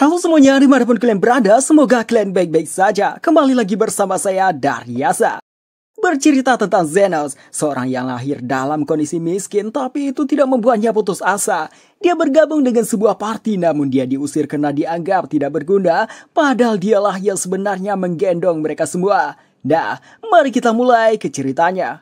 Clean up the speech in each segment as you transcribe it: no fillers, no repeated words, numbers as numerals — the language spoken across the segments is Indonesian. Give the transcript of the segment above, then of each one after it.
Halo semuanya, dimanapun kalian berada, semoga kalian baik-baik saja. Kembali lagi bersama saya, Daryasa. Bercerita tentang Zenos, seorang yang lahir dalam kondisi miskin, tapi itu tidak membuatnya putus asa. Dia bergabung dengan sebuah party, namun dia diusir karena dianggap tidak berguna, padahal dialah yang sebenarnya menggendong mereka semua. Nah, mari kita mulai ke ceritanya.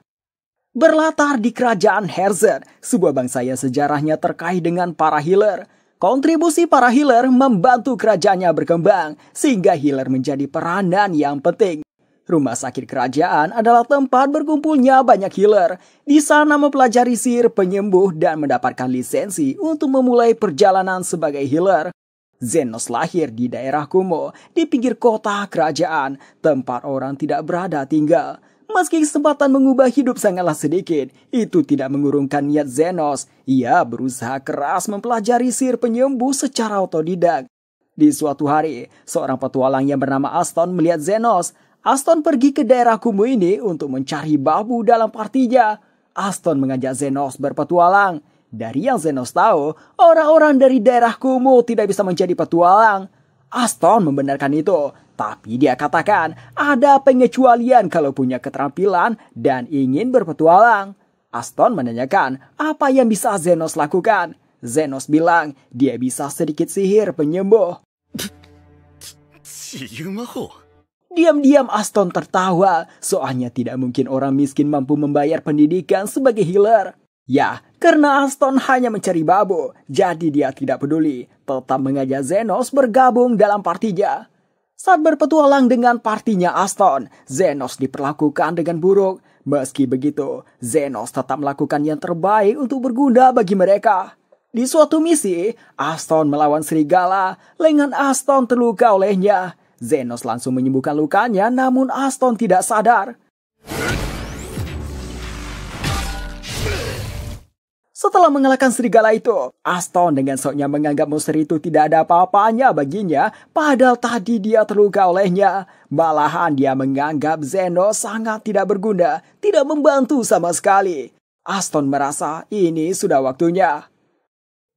Berlatar di kerajaan Herzen, sebuah bangsa yang sejarahnya terkait dengan para healer. Kontribusi para healer membantu kerajaannya berkembang, sehingga healer menjadi peranan yang penting. Rumah sakit kerajaan adalah tempat berkumpulnya banyak healer. Di sana mempelajari sihir penyembuh dan mendapatkan lisensi untuk memulai perjalanan sebagai healer. Zenos lahir di daerah Kumo, di pinggir kota kerajaan, tempat orang tidak berada tinggal. Meski kesempatan mengubah hidup sangatlah sedikit, itu tidak mengurungkan niat Zenos. Ia berusaha keras mempelajari sihir penyembuh secara otodidak. Di suatu hari, seorang petualang yang bernama Aston melihat Zenos. Aston pergi ke daerah Kumo ini untuk mencari babu dalam partinya. Aston mengajak Zenos berpetualang. Dari yang Zenos tahu, orang-orang dari daerah Kumo tidak bisa menjadi petualang. Aston membenarkan itu, tapi dia katakan ada pengecualian kalau punya keterampilan dan ingin berpetualang. Aston menanyakan apa yang bisa Zenos lakukan. Zenos bilang dia bisa sedikit sihir penyembuh. Diam-diam Aston tertawa, soalnya tidak mungkin orang miskin mampu membayar pendidikan sebagai healer. Ya, karena Aston hanya mencari babu, jadi dia tidak peduli, tetap mengajak Zenos bergabung dalam partinya. Saat berpetualang dengan partinya Aston, Zenos diperlakukan dengan buruk. Meski begitu, Zenos tetap melakukan yang terbaik untuk berguna bagi mereka. Di suatu misi, Aston melawan serigala, lengan Aston terluka olehnya. Zenos langsung menyembuhkan lukanya, namun Aston tidak sadar. Setelah mengalahkan serigala itu, Aston dengan soknya menganggap monster itu tidak ada apa-apanya baginya, padahal tadi dia terluka olehnya. Malahan dia menganggap Zenos sangat tidak berguna, tidak membantu sama sekali. Aston merasa ini sudah waktunya.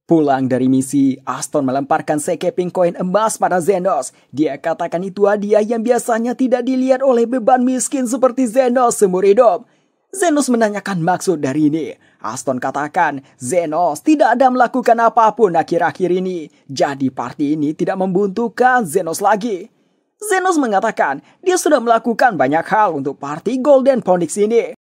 Pulang dari misi, Aston melemparkan sekeping koin emas pada Zenos. Dia katakan itu hadiah yang biasanya tidak dilihat oleh beban miskin seperti Zenos seumur hidup. Zenos menanyakan maksud dari ini. Aston katakan, Zenos tidak ada melakukan apapun akhir-akhir ini. Jadi party ini tidak membutuhkan Zenos lagi. Zenos mengatakan, dia sudah melakukan banyak hal untuk party Golden Phoenix ini.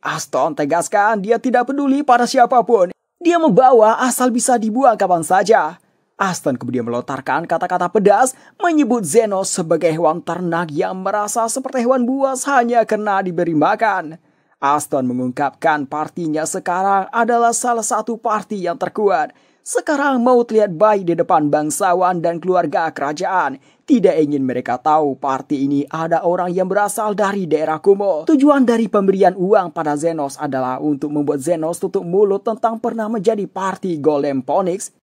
Aston tegaskan dia tidak peduli pada siapapun. Dia membawa asal bisa dibuang kapan saja. Aston kemudian melontarkan kata-kata pedas menyebut Zenos sebagai hewan ternak yang merasa seperti hewan buas hanya karena diberi makan. Aston mengungkapkan partinya sekarang adalah salah satu parti yang terkuat. Sekarang mau terlihat baik di depan bangsawan dan keluarga kerajaan. Tidak ingin mereka tahu parti ini ada orang yang berasal dari daerah Kumo. Tujuan dari pemberian uang pada Zenos adalah untuk membuat Zenos tutup mulut tentang pernah menjadi parti Golden Phoenix.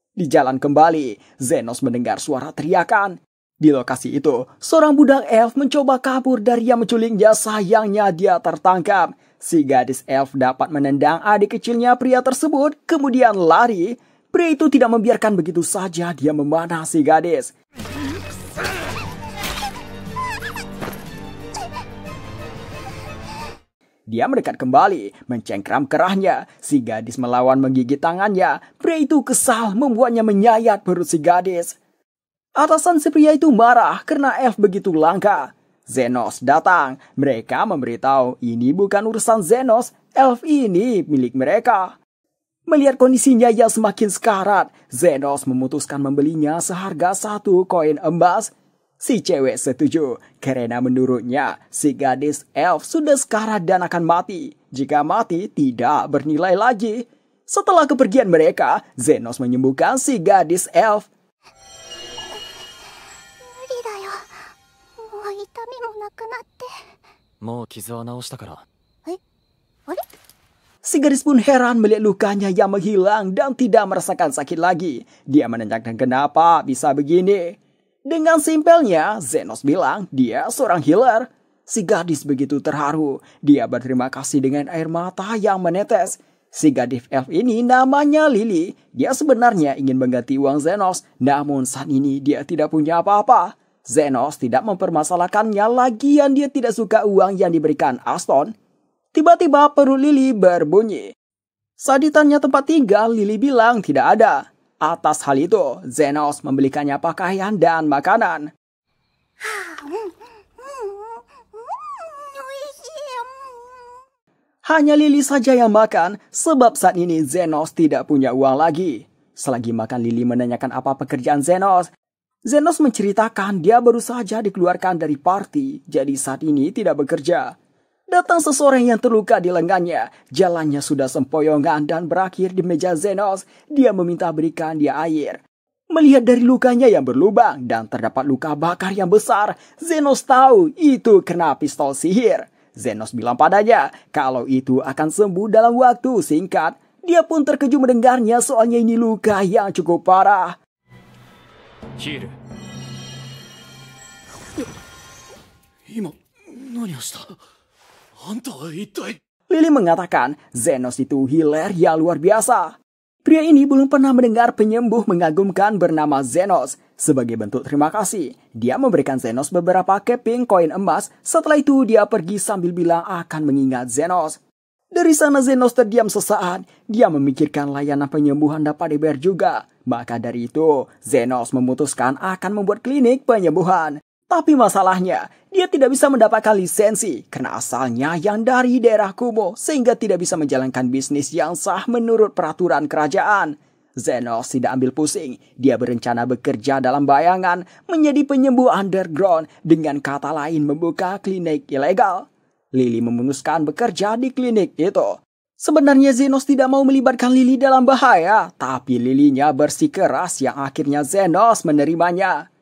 Di jalan kembali, Zenos mendengar suara teriakan. Di lokasi itu, seorang budak elf mencoba kabur dari yang menculiknya, sayangnya dia tertangkap. Si gadis elf dapat menendang adik kecilnya pria tersebut, kemudian lari. Pria itu tidak membiarkan begitu saja dia memanah si gadis. Dia mendekat kembali, mencengkram kerahnya. Si gadis melawan menggigit tangannya. Pria itu kesal membuatnya menyayat perut si gadis. Atasan si pria itu marah karena elf begitu langka. Zenos datang. Mereka memberitahu ini bukan urusan Zenos. Elf ini milik mereka. Melihat kondisinya yang semakin sekarat, Zenos memutuskan membelinya seharga 1 koin emas. Si cewek setuju, karena menurutnya si gadis elf sudah sekarat dan akan mati. Jika mati, tidak bernilai lagi. Setelah kepergian mereka, Zenos menyembuhkan si gadis elf. Si gadis pun heran melihat lukanya yang menghilang dan tidak merasakan sakit lagi. Dia menanyakan kenapa bisa begini. Dengan simpelnya, Zenos bilang dia seorang healer. Si gadis begitu terharu. Dia berterima kasih dengan air mata yang menetes. Si gadis elf ini namanya Lily. Dia sebenarnya ingin mengganti uang Zenos, namun saat ini dia tidak punya apa-apa. Zenos tidak mempermasalahkannya, lagian dia tidak suka uang yang diberikan Aston. Tiba-tiba perut Lily berbunyi. Saat ditanya tempat tinggal, Lily bilang tidak ada. Atas hal itu, Zenos membelikannya pakaian dan makanan. Hanya Lily saja yang makan, sebab saat ini Zenos tidak punya uang lagi. Selagi makan, Lily menanyakan apa pekerjaan Zenos. Zenos menceritakan dia baru saja dikeluarkan dari party, jadi saat ini tidak bekerja. Datang seseorang yang terluka di lengannya. Jalannya sudah sempoyongan dan berakhir di meja Zenos. Dia meminta berikan dia air. Melihat dari lukanya yang berlubang dan terdapat luka bakar yang besar, Zenos tahu itu kena pistol sihir. Zenos bilang padanya kalau itu akan sembuh dalam waktu singkat. Dia pun terkejut mendengarnya soalnya ini luka yang cukup parah. Heal. Lily mengatakan Zenos itu healer yang luar biasa. Pria ini belum pernah mendengar penyembuh mengagumkan bernama Zenos. Sebagai bentuk terima kasih, dia memberikan Zenos beberapa keping koin emas. Setelah itu dia pergi sambil bilang akan mengingat Zenos. Dari sana Zenos terdiam sesaat. Dia memikirkan layanan penyembuhan dapat dibayar juga. Maka dari itu, Zenos memutuskan akan membuat klinik penyembuhan. Tapi masalahnya, dia tidak bisa mendapatkan lisensi karena asalnya yang dari daerah kumuh sehingga tidak bisa menjalankan bisnis yang sah menurut peraturan kerajaan. Zenos tidak ambil pusing. Dia berencana bekerja dalam bayangan menjadi penyembuh underground, dengan kata lain membuka klinik ilegal. Lily memutuskan bekerja di klinik itu. Sebenarnya Zenos tidak mau melibatkan Lily dalam bahaya, tapi Lilynya bersikeras yang akhirnya Zenos menerimanya.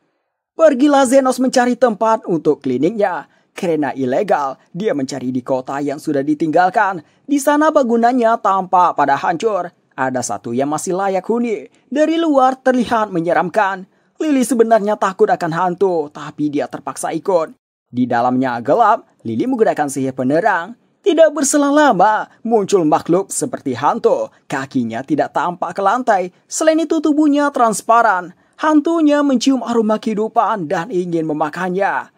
Pergilah Zenos mencari tempat untuk kliniknya. Karena ilegal, dia mencari di kota yang sudah ditinggalkan. Di sana bangunannya tampak pada hancur. Ada satu yang masih layak huni. Dari luar terlihat menyeramkan. Lily sebenarnya takut akan hantu, tapi dia terpaksa ikut. Di dalamnya gelap, Lily menggunakan sihir penerang. Tidak berselang lama, muncul makhluk seperti hantu. Kakinya tidak tampak ke lantai. Selain itu tubuhnya transparan. Hantunya mencium aroma kehidupan dan ingin memakannya.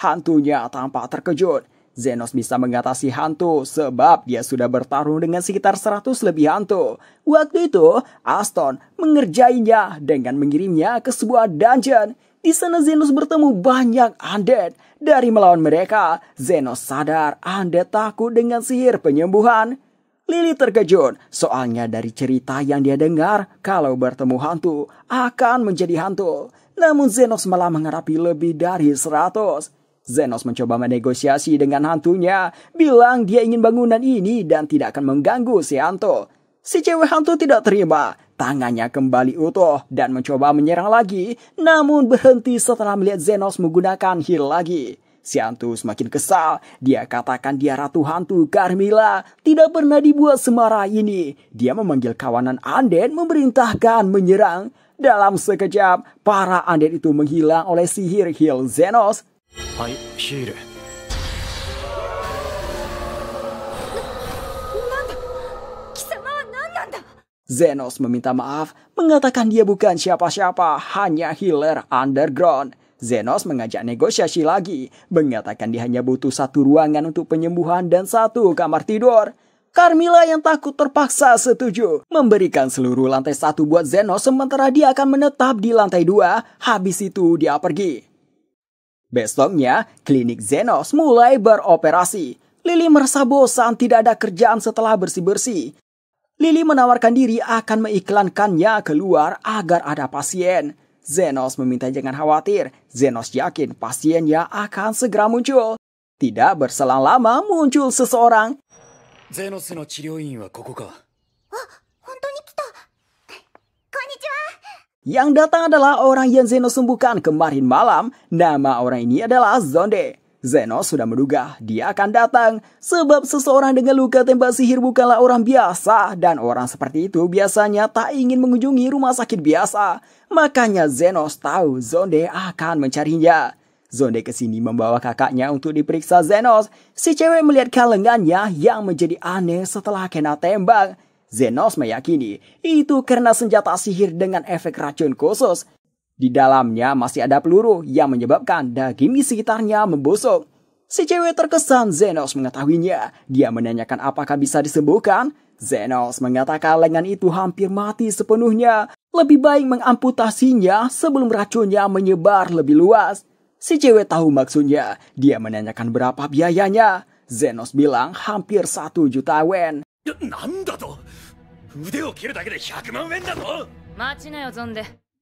Hantunya tampak terkejut. Zenos bisa mengatasi hantu sebab dia sudah bertarung dengan sekitar 100 lebih hantu. Waktu itu, Aston mengerjainya dengan mengirimnya ke sebuah dungeon. Di sana Zenos bertemu banyak undead. Dari melawan mereka, Zenos sadar undead takut dengan sihir penyembuhan. Lily terkejut, soalnya dari cerita yang dia dengar, kalau bertemu hantu akan menjadi hantu. Namun Zenos malah menghadapi lebih dari 100. Zenos mencoba menegosiasi dengan hantunya, bilang dia ingin bangunan ini dan tidak akan mengganggu si hantu. Si cewek hantu tidak terima, tangannya kembali utuh dan mencoba menyerang lagi, namun berhenti setelah melihat Zenos menggunakan heal lagi. Si hantu semakin kesal. Dia katakan dia ratu hantu Carmilla tidak pernah dibuat semara ini. Dia memanggil kawanan undead memerintahkan menyerang. Dalam sekejap, para undead itu menghilang oleh sihir heal Zenos. Hai, heal. Zenos meminta maaf, mengatakan dia bukan siapa-siapa, hanya healer underground. Zenos mengajak negosiasi lagi, mengatakan dia hanya butuh satu ruangan untuk penyembuhan dan satu kamar tidur. Carmilla yang takut terpaksa setuju, memberikan seluruh lantai 1 buat Zenos sementara dia akan menetap di lantai 2, habis itu dia pergi. Besoknya, klinik Zenos mulai beroperasi. Lily merasa bosan tidak ada kerjaan setelah bersih-bersih. Lily menawarkan diri akan mengiklankannya keluar agar ada pasien. Zenos meminta jangan khawatir. Zenos yakin pasiennya akan segera muncul. Tidak berselang lama muncul seseorang. Zenos no 治療院はここか。あ、本当に来た。こんにちは。Yang datang adalah orang yang Zenos sembuhkan kemarin malam. Nama orang ini adalah Zonde. Zenos sudah menduga dia akan datang sebab seseorang dengan luka tembak sihir bukanlah orang biasa dan orang seperti itu biasanya tak ingin mengunjungi rumah sakit biasa. Makanya Zenos tahu Zonde akan mencarinya. Zonde kesini membawa kakaknya untuk diperiksa Zenos. Si cewek melihat lengannya yang menjadi aneh setelah kena tembak. Zenos meyakini itu karena senjata sihir dengan efek racun khusus. Di dalamnya masih ada peluru yang menyebabkan daging di sekitarnya membusuk. Si cewek terkesan Zenos mengetahuinya. Dia menanyakan apakah bisa disembuhkan. Zenos mengatakan lengan itu hampir mati sepenuhnya. Lebih baik mengamputasinya sebelum racunnya menyebar lebih luas. Si cewek tahu maksudnya. Dia menanyakan berapa biayanya. Zenos bilang hampir 1 juta yen.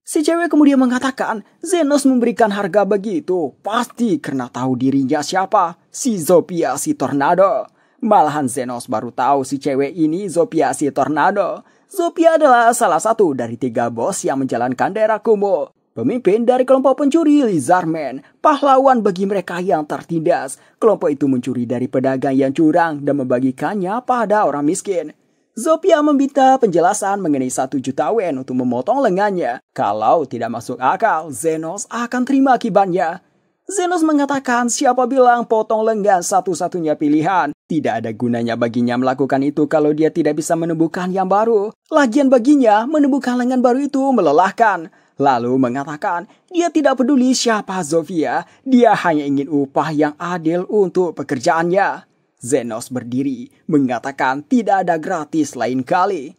Si cewek kemudian mengatakan Zenos memberikan harga begitu pasti karena tahu dirinya siapa, si Zofia si Tornado. Malahan Zenos baru tahu si cewek ini Zofia si Tornado. Zofia adalah salah satu dari 3 bos yang menjalankan daerah Kumo. Pemimpin dari kelompok pencuri Lizardmen, pahlawan bagi mereka yang tertindas. Kelompok itu mencuri dari pedagang yang curang dan membagikannya pada orang miskin. Zofia meminta penjelasan mengenai 1 juta yen untuk memotong lengannya. Kalau tidak masuk akal, Zenos akan terima akibatnya. Zenos mengatakan siapa bilang potong lengan satu-satunya pilihan. Tidak ada gunanya baginya melakukan itu kalau dia tidak bisa menemukan yang baru. Lagian baginya menemukan lengan baru itu melelahkan. Lalu mengatakan dia tidak peduli siapa Zofia. Dia hanya ingin upah yang adil untuk pekerjaannya. Zenos berdiri, mengatakan tidak ada gratis lain kali.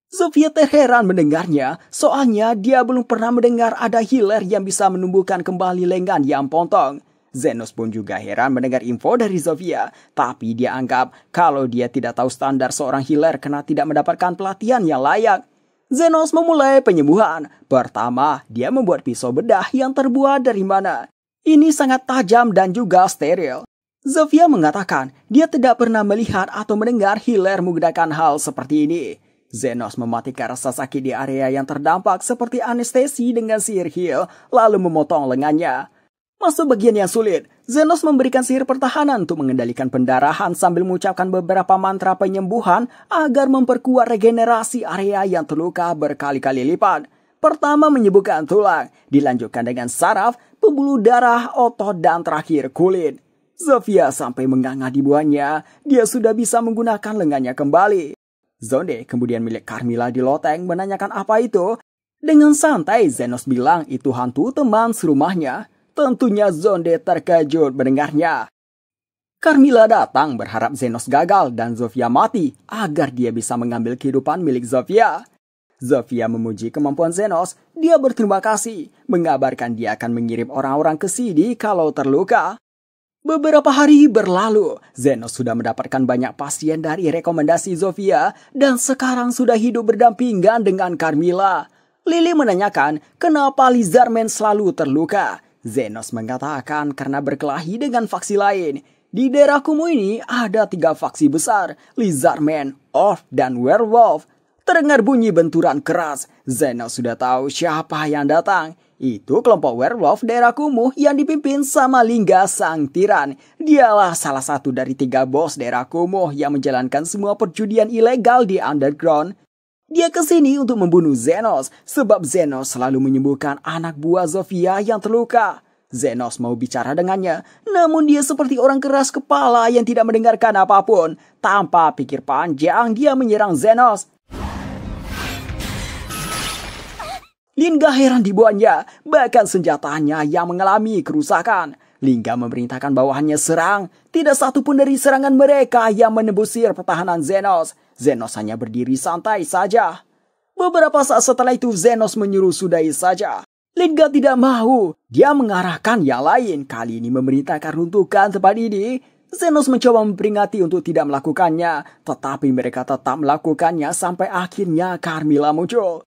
Zofia terheran mendengarnya, soalnya dia belum pernah mendengar ada healer yang bisa menumbuhkan kembali lengan yang potong. Zenos pun juga heran mendengar info dari Zofia, tapi dia anggap kalau dia tidak tahu standar seorang healer karena tidak mendapatkan pelatihan yang layak. Zenos memulai penyembuhan. Pertama, dia membuat pisau bedah yang terbuat dari mana. Ini sangat tajam dan juga steril. Zofia mengatakan dia tidak pernah melihat atau mendengar healer menggunakan hal seperti ini. Zenos mematikan rasa sakit di area yang terdampak seperti anestesi dengan sihir heal, lalu memotong lengannya. Masuk bagian yang sulit, Zenos memberikan sihir pertahanan untuk mengendalikan pendarahan sambil mengucapkan beberapa mantra penyembuhan agar memperkuat regenerasi area yang terluka berkali-kali lipat. Pertama menyembuhkan tulang, dilanjutkan dengan saraf, pembuluh darah, otot, dan terakhir kulit. Zofia sampai menganga di buahnya, dia sudah bisa menggunakan lengannya kembali. Zonde kemudian milik Carmilla di loteng menanyakan apa itu. Dengan santai Zenos bilang itu hantu teman serumahnya. Tentunya Zonde terkejut mendengarnya. Carmilla datang berharap Zenos gagal dan Zofia mati agar dia bisa mengambil kehidupan milik Zofia. Zofia memuji kemampuan Zenos, dia berterima kasih, mengabarkan dia akan mengirim orang-orang ke sini kalau terluka. Beberapa hari berlalu, Zenos sudah mendapatkan banyak pasien dari rekomendasi Zofia dan sekarang sudah hidup berdampingan dengan Carmilla. Lily menanyakan kenapa Lizardmen selalu terluka. Zenos mengatakan karena berkelahi dengan faksi lain. Di daerah Kumo ini ada 3 faksi besar, Lizardmen, Orc, dan Werewolf. Terdengar bunyi benturan keras. Zenos sudah tahu siapa yang datang. Itu kelompok werewolf daerah Kumuh yang dipimpin sama Lingga sang tiran. Dialah salah satu dari 3 bos daerah Kumuh yang menjalankan semua perjudian ilegal di underground. Dia kesini untuk membunuh Zenos, sebab Zenos selalu menyembuhkan anak buah Zofia yang terluka. Zenos mau bicara dengannya, namun dia seperti orang keras kepala yang tidak mendengarkan apapun. Tanpa pikir panjang, dia menyerang Zenos. Lingga heran dibuatnya, bahkan senjatanya yang mengalami kerusakan. Lingga memerintahkan bawahannya serang. Tidak satu pun dari serangan mereka yang menembus sihir pertahanan Zenos. Zenos hanya berdiri santai saja. Beberapa saat setelah itu Zenos menyuruh sudahi saja. Lingga tidak mau. Dia mengarahkan yang lain. Kali ini memerintahkan runtuhkan tempat ini. Zenos mencoba memperingati untuk tidak melakukannya. Tetapi mereka tetap melakukannya sampai akhirnya Carmilla muncul.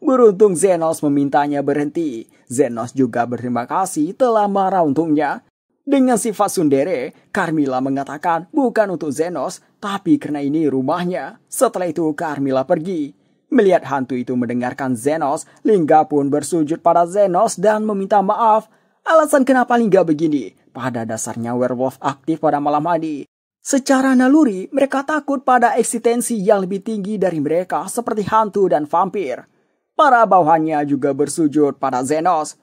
Beruntung Zenos memintanya berhenti. Zenos juga berterima kasih telah marah untuknya. Dengan sifat tsundere, Carmilla mengatakan bukan untuk Zenos, tapi karena ini rumahnya. Setelah itu Carmilla pergi. Melihat hantu itu mendengarkan Zenos, Lingga pun bersujud pada Zenos dan meminta maaf. Alasan kenapa Lingga begini? Pada dasarnya werewolf aktif pada malam hari. Secara naluri, mereka takut pada eksistensi yang lebih tinggi dari mereka seperti hantu dan vampir. Para bawahannya juga bersujud pada Zenos.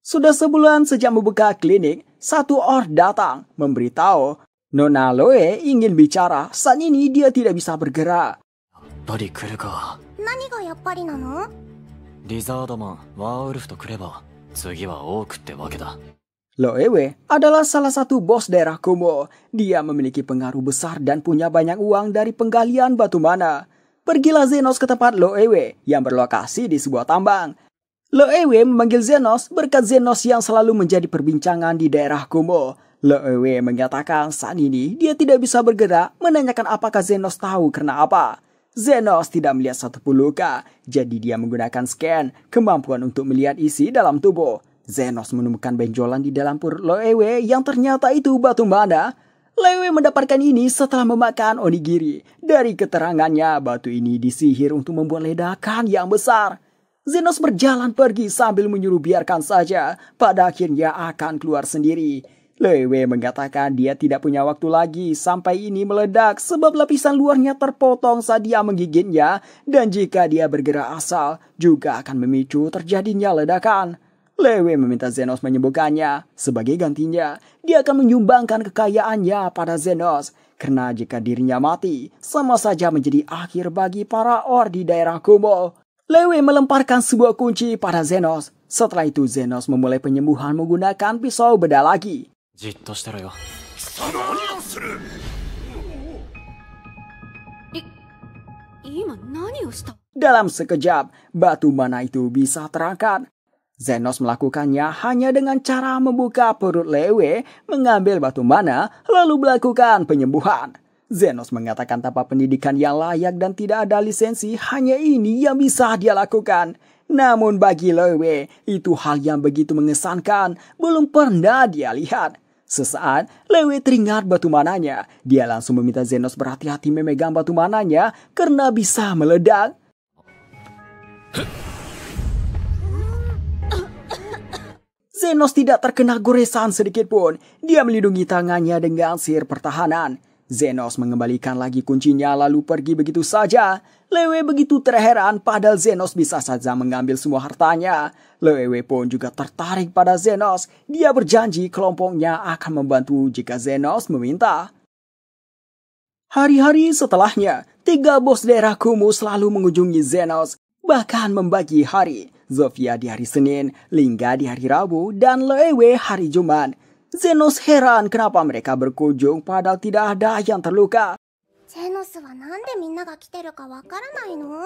Sudah sebulan sejak membuka klinik, satu or datang memberitahu Nona Loe ingin bicara. Saat ini dia tidak bisa bergerak. やっぱり来るか。何がやっぱりなの？リザードマン、ワーウルフと来れば次はオークってわけだ。 Loewe adalah salah satu bos daerah Kumo. Dia memiliki pengaruh besar dan punya banyak uang dari penggalian batu mana. Pergilah Zenos ke tempat Loewe yang berlokasi di sebuah tambang. Loewe memanggil Zenos berkat Zenos yang selalu menjadi perbincangan di daerah Kumo. Loewe mengatakan saat ini dia tidak bisa bergerak, menanyakan apakah Zenos tahu karena apa. Zenos tidak melihat satupun luka, jadi dia menggunakan scan, kemampuan untuk melihat isi dalam tubuh. Zenos menemukan benjolan di dalam perut Loewe yang ternyata itu batu mana. Loewe mendapatkan ini setelah memakan onigiri. Dari keterangannya, batu ini disihir untuk membuat ledakan yang besar. Zenos berjalan pergi sambil menyuruh biarkan saja, pada akhirnya akan keluar sendiri. Loewe mengatakan dia tidak punya waktu lagi sampai ini meledak sebab lapisan luarnya terpotong saat dia menggigitnya dan jika dia bergerak asal juga akan memicu terjadinya ledakan. Loewe meminta Zenos menyembuhkannya. Sebagai gantinya, dia akan menyumbangkan kekayaannya pada Zenos. Karena jika dirinya mati, sama saja menjadi akhir bagi para or di daerah Kumo. Loewe melemparkan sebuah kunci pada Zenos. Setelah itu Zenos memulai penyembuhan menggunakan pisau bedah lagi. じっとしてろよ。今何をした？ Dalam sekejap, batu mana itu bisa terangkat. Zenos melakukannya hanya dengan cara membuka perut Loewe, mengambil batu mana, lalu melakukan penyembuhan. Zenos mengatakan tanpa pendidikan yang layak dan tidak ada lisensi, hanya ini yang bisa dia lakukan. Namun bagi Loewe, itu hal yang begitu mengesankan, belum pernah dia lihat. Sesaat, Loewe teringat batu mananya. Dia langsung meminta Zenos berhati-hati memegang batu mananya karena bisa meledak. Zenos tidak terkena goresan sedikit pun. Dia melindungi tangannya dengan sihir pertahanan. Zenos mengembalikan lagi kuncinya lalu pergi begitu saja. Loewe begitu terheran padahal Zenos bisa saja mengambil semua hartanya. Loewe pun juga tertarik pada Zenos. Dia berjanji kelompoknya akan membantu jika Zenos meminta. Hari-hari setelahnya, 3 bos daerah Kumo selalu mengunjungi Zenos. Bahkan membagi hari. Zofia di hari Senin, Lingga di hari Rabu, dan Loewe hari Jumat. Zenos heran kenapa mereka berkunjung padahal tidak ada yang terluka. ゼノスはなんでみんなが来てるかわからないの？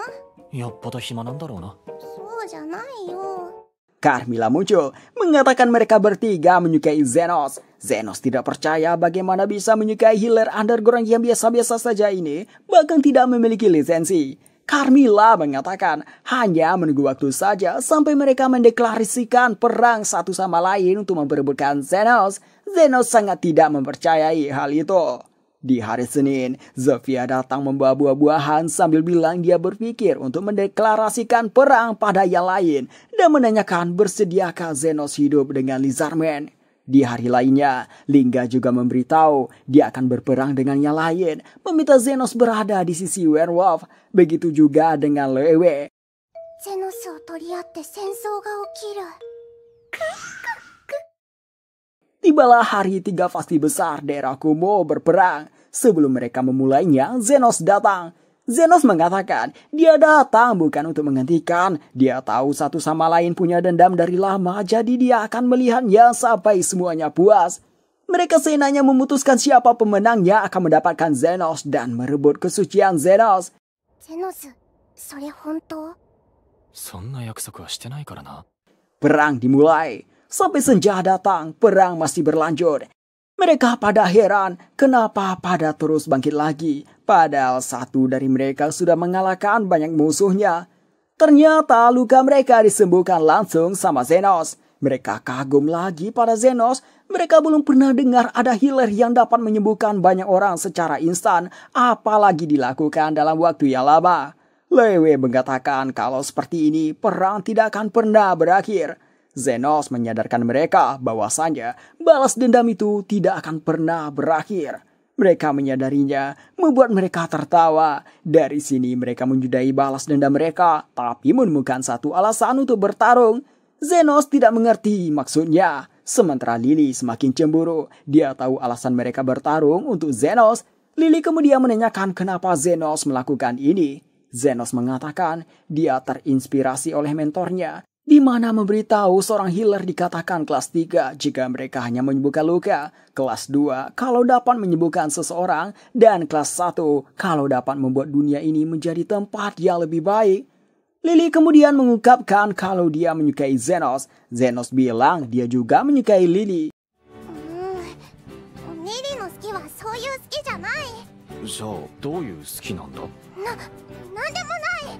よっぽど暇なんだろうな。そうじゃないよ。 Carmilla muncul, mengatakan mereka bertiga menyukai Zenos. Zenos tidak percaya bagaimana bisa menyukai healer underground yang biasa-biasa saja ini, bahkan tidak memiliki lisensi. Carmilla mengatakan hanya menunggu waktu saja sampai mereka mendeklarasikan perang satu sama lain untuk memperebutkan Zenos. Zenos sangat tidak mempercayai hal itu. Di hari Senin, Zofia datang membawa buah-buahan sambil bilang dia berpikir untuk mendeklarasikan perang pada yang lain dan menanyakan bersediakah Zenos hidup dengan Lizardman. Di hari lainnya, Lingga juga memberitahu dia akan berperang dengan yang lain, meminta Zenos berada di sisi werewolf. Begitu juga dengan Loewe. ゼノスを取り合って戦争が起きる。 Tibalah hari 3 pasti besar daerah Kumo berperang. Sebelum mereka memulainya, Zenos datang. Zenos mengatakan dia datang bukan untuk menghentikan. Dia tahu satu sama lain punya dendam dari lama, jadi dia akan melihatnya sampai semuanya puas. Mereka seenaknya memutuskan siapa pemenangnya akan mendapatkan Zenos dan merebut kesucian Zenos. ゼノス、それ本当？そんな約束はしてないからな。 Perang dimulai. Sampai senja datang, perang masih berlanjut. Mereka pada heran kenapa pada terus bangkit lagi. Padahal satu dari mereka sudah mengalahkan banyak musuhnya. Ternyata luka mereka disembuhkan langsung sama Zenos. Mereka kagum lagi pada Zenos. Mereka belum pernah dengar ada healer yang dapat menyembuhkan banyak orang secara instan, apalagi dilakukan dalam waktu yang lama. Lewe mengatakan kalau seperti ini perang tidak akan pernah berakhir. Zenos menyadarkan mereka bahwasanya balas dendam itu tidak akan pernah berakhir. Mereka menyadarinya, membuat mereka tertawa. Dari sini mereka menyudahi balas dendam mereka, tapi menemukan satu alasan untuk bertarung. Zenos tidak mengerti maksudnya. Sementara Lily semakin cemburu. Dia tahu alasan mereka bertarung untuk Zenos. Lily kemudian menanyakan kenapa Zenos melakukan ini. Zenos mengatakan dia terinspirasi oleh mentornya, di mana memberitahu seorang healer dikatakan kelas 3 jika mereka hanya menyembuhkan luka, kelas 2 kalau dapat menyembuhkan seseorang, dan kelas 1 kalau dapat membuat dunia ini menjadi tempat yang lebih baik. Lily kemudian mengungkapkan kalau dia menyukai Zenos. Zenos bilang dia juga menyukai Lily. リリーの好きはそういう好きじゃない。じゃあどういう好きなんだ？なんでもない。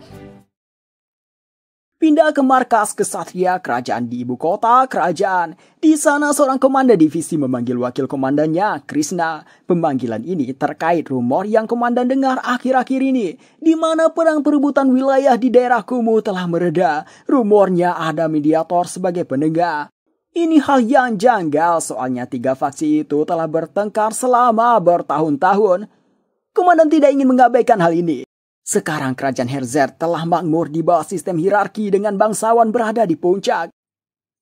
Pindah ke markas kesatria kerajaan di ibu kota kerajaan. Di sana seorang komandan divisi memanggil wakil komandannya, Krishna. Pemanggilan ini terkait rumor yang komandan dengar akhir-akhir ini, di mana perang perebutan wilayah di daerah kumuh telah mereda. Rumornya ada mediator sebagai penengah. Ini hal yang janggal, soalnya 3 faksi itu telah bertengkar selama bertahun-tahun. Komandan tidak ingin mengabaikan hal ini. Sekarang kerajaan Herzert telah makmur di bawah sistem hierarki dengan bangsawan berada di puncak.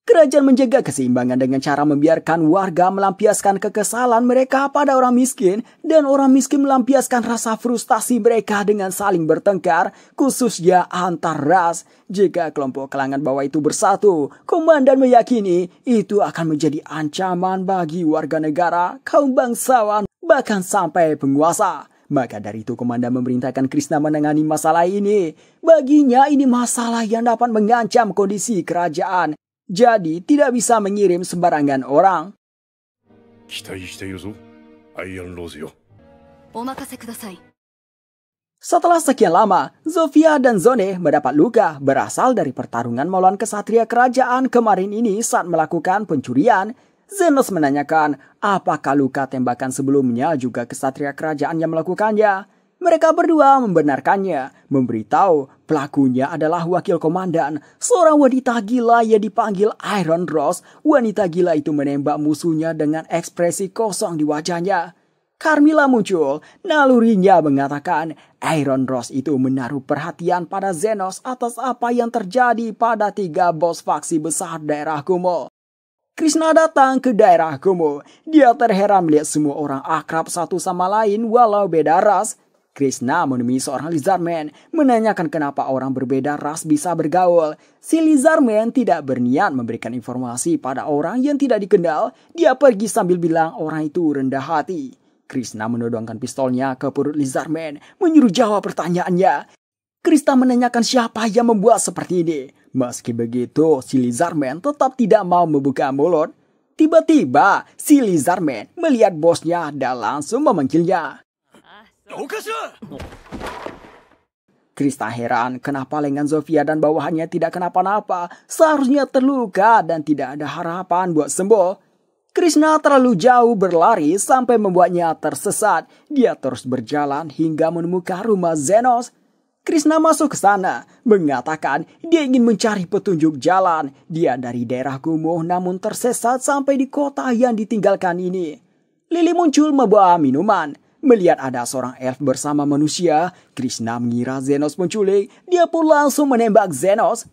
Kerajaan menjaga keseimbangan dengan cara membiarkan warga melampiaskan kekesalan mereka pada orang miskin, dan orang miskin melampiaskan rasa frustasi mereka dengan saling bertengkar, khususnya antar ras. Jika kelompok kalangan bawah itu bersatu, komandan meyakini itu akan menjadi ancaman bagi warga negara, kaum bangsawan, bahkan sampai penguasa. Maka dari itu komandan memerintahkan Krishna menangani masalah ini. Baginya ini masalah yang dapat mengancam kondisi kerajaan. Jadi tidak bisa mengirim sembarangan orang. Setelah sekian lama, Zofia dan Zone mendapat luka berasal dari pertarungan melawan kesatria kerajaan kemarin ini saat melakukan pencurian. Zenos menanyakan apakah luka tembakan sebelumnya juga kesatria kerajaan yang melakukannya. Mereka berdua membenarkannya, memberitahu pelakunya adalah wakil komandan, seorang wanita gila yang dipanggil Iron Rose. Wanita gila itu menembak musuhnya dengan ekspresi kosong di wajahnya. Carmilla muncul, nalurinya mengatakan Iron Rose itu menaruh perhatian pada Zenos atas apa yang terjadi pada 3 bos faksi besar daerah Kumo. Krishna datang ke daerah kumuh. Dia terheran melihat semua orang akrab satu sama lain walau beda ras. Krishna menemui seorang lizardman, menanyakan kenapa orang berbeda ras bisa bergaul. Si lizardman tidak berniat memberikan informasi pada orang yang tidak dikenal. Dia pergi sambil bilang orang itu rendah hati. Krishna menodongkan pistolnya ke perut lizardman, menyuruh jawab pertanyaannya. Krishna menanyakan siapa yang membuat seperti ini. Meski begitu, si lizardman tetap tidak mau membuka mulut. Tiba-tiba, si lizardman melihat bosnya dan langsung memanggilnya. Krishna heran kenapa lengan Zofia dan bawahannya tidak kenapa-napa. Seharusnya terluka dan tidak ada harapan buat sembuh. Krishna terlalu jauh berlari sampai membuatnya tersesat. Dia terus berjalan hingga menemukan rumah Zenos. Krishna masuk ke sana, mengatakan dia ingin mencari petunjuk jalan. Dia dari daerah kumuh namun tersesat sampai di kota yang ditinggalkan ini. Lily muncul membawa minuman. Melihat ada seorang elf bersama manusia, Krishna mengira Zenos penculik. Dia pun langsung menembak Zenos.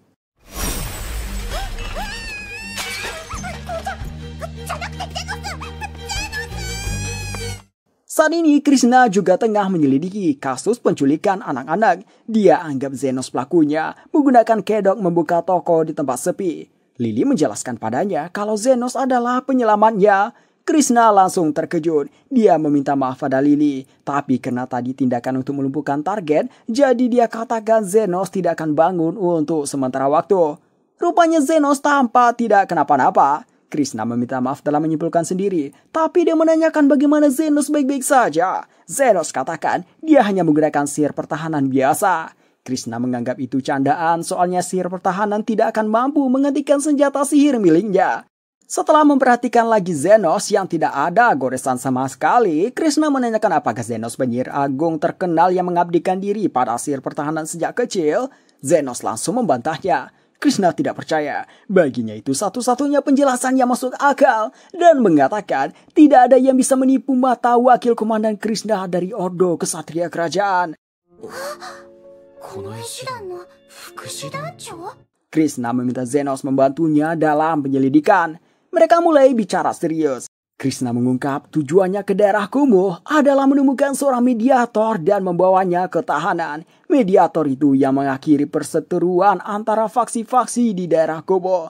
Saat ini Krishna juga tengah menyelidiki kasus penculikan anak-anak. Dia anggap Zenos pelakunya, menggunakan kedok membuka toko di tempat sepi. Lily menjelaskan padanya kalau Zenos adalah penyelamatnya. Krishna langsung terkejut. Dia meminta maaf pada Lily, tapi karena tadi tindakan untuk melumpuhkan target, jadi dia katakan Zenos tidak akan bangun untuk sementara waktu. Rupanya Zenos tampak tidak kenapa-napa. Krishna meminta maaf dalam menyimpulkan sendiri, tapi dia menanyakan bagaimana Zenos baik-baik saja. Zenos katakan dia hanya menggunakan sihir pertahanan biasa. Krishna menganggap itu candaan, soalnya sihir pertahanan tidak akan mampu menggantikan senjata sihir miliknya. Setelah memperhatikan lagi Zenos yang tidak ada goresan sama sekali, Krishna menanyakan apakah Zenos penyihir agung terkenal yang mengabdikan diri pada sihir pertahanan sejak kecil. Zenos langsung membantahnya. Krishna tidak percaya. Baginya itu satu-satunya penjelasan yang masuk akal dan mengatakan tidak ada yang bisa menipu mata wakil komandan Krishna dari Ordo Kesatria Kerajaan. Krishna meminta Zenos membantunya dalam penyelidikan. Mereka mulai bicara serius. Krishna mengungkap tujuannya ke daerah kumuh adalah menemukan seorang mediator dan membawanya ke tahanan. Mediator itu yang mengakhiri perseteruan antara faksi-faksi di daerah kumuh.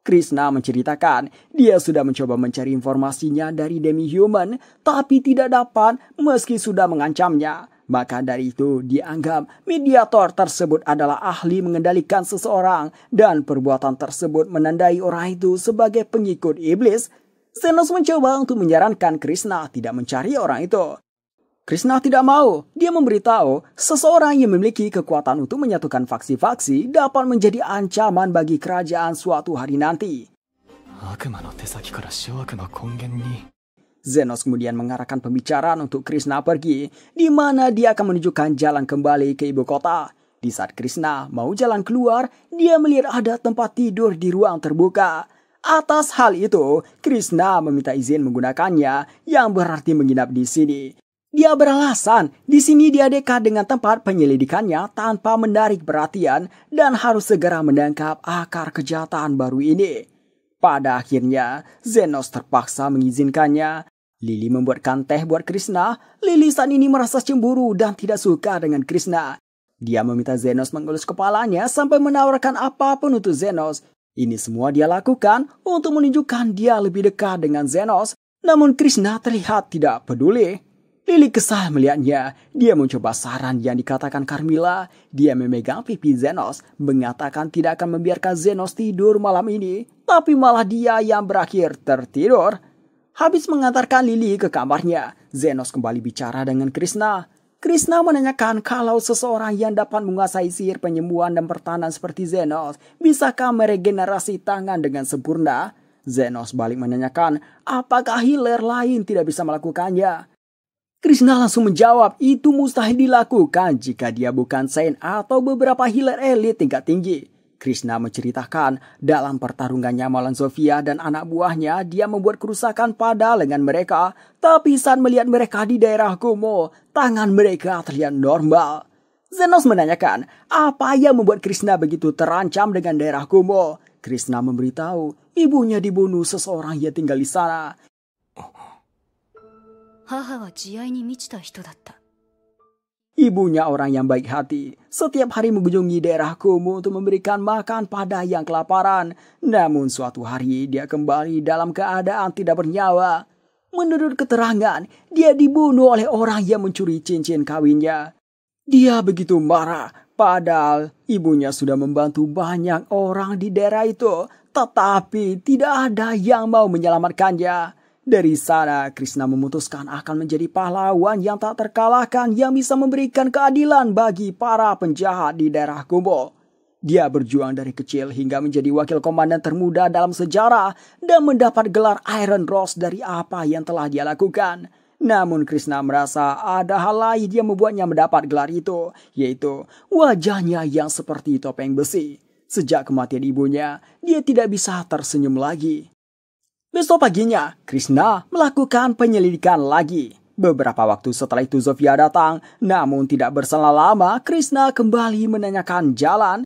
Krishna menceritakan dia sudah mencoba mencari informasinya dari demi-human, tapi tidak dapat meski sudah mengancamnya. Maka dari itu dianggap mediator tersebut adalah ahli mengendalikan seseorang dan perbuatan tersebut menandai orang itu sebagai pengikut iblis. Zenos mencoba untuk menyarankan Krishna tidak mencari orang itu. Krishna tidak mau. Dia memberitahu seseorang yang memiliki kekuatan untuk menyatukan faksi-faksi dapat menjadi ancaman bagi kerajaan suatu hari nanti. Zenos kemudian mengarahkan pembicaraan untuk Krishna pergi, di mana dia akan menunjukkan jalan kembali ke ibu kota. Di saat Krishna mau jalan keluar, dia melihat ada tempat tidur di ruang terbuka. Atas hal itu, Krishna meminta izin menggunakannya, yang berarti menginap di sini. Dia beralasan, di sini dia dekat dengan tempat penyelidikannya tanpa menarik perhatian dan harus segera menangkap akar kejahatan baru ini. Pada akhirnya, Zenos terpaksa mengizinkannya. Lily membuatkan teh buat Krishna. Lily saat ini merasa cemburu dan tidak suka dengan Krishna. Dia meminta Zenos mengelus kepalanya sampai menawarkan apapun untuk Zenos. Ini semua dia lakukan untuk menunjukkan dia lebih dekat dengan Zenos. Namun Krishna terlihat tidak peduli. Lily kesal melihatnya. Dia mencoba saran yang dikatakan Carmilla. Dia memegang pipi Zenos, mengatakan tidak akan membiarkan Zenos tidur malam ini. Tapi malah dia yang berakhir tertidur. Habis mengantarkan Lily ke kamarnya, Zenos kembali bicara dengan Krishna. Krishna menanyakan kalau seseorang yang dapat menguasai sihir penyembuhan dan pertahanan seperti Zenos, bisakah meregenerasi tangan dengan sempurna? Zenos balik menanyakan apakah healer lain tidak bisa melakukannya. Krishna langsung menjawab itu mustahil dilakukan jika dia bukan Saint atau beberapa healer elit tingkat tinggi. Krishna menceritakan dalam pertarungannya melawan Zofia dan anak buahnya, dia membuat kerusakan pada lengan mereka. Tapi saat melihat mereka di daerah kumuh, tangan mereka terlihat normal. Zenos menanyakan apa yang membuat Krishna begitu terancam dengan daerah kumuh. Krishna memberitahu ibunya dibunuh seseorang yang tinggal di sana. Ibunya orang yang baik hati. Setiap hari mengunjungi daerah kumuh untuk memberikan makan pada yang kelaparan. Namun suatu hari dia kembali dalam keadaan tidak bernyawa. Menurut keterangan, dia dibunuh oleh orang yang mencuri cincin kawinnya. Dia begitu marah. Padahal ibunya sudah membantu banyak orang di daerah itu. Tetapi tidak ada yang mau menyelamatkannya. Dari sana, Krishna memutuskan akan menjadi pahlawan yang tak terkalahkan yang bisa memberikan keadilan bagi para penjahat di daerah kumuh. Dia berjuang dari kecil hingga menjadi wakil komandan termuda dalam sejarah dan mendapat gelar Iron Rose dari apa yang telah dia lakukan. Namun Krishna merasa ada hal lain yang membuatnya mendapat gelar itu, yaitu wajahnya yang seperti topeng besi. Sejak kematian ibunya, dia tidak bisa tersenyum lagi. Besok paginya, Krishna melakukan penyelidikan lagi. Beberapa waktu setelah itu Zofia datang, namun tidak berselang lama Krishna kembali menanyakan jalan.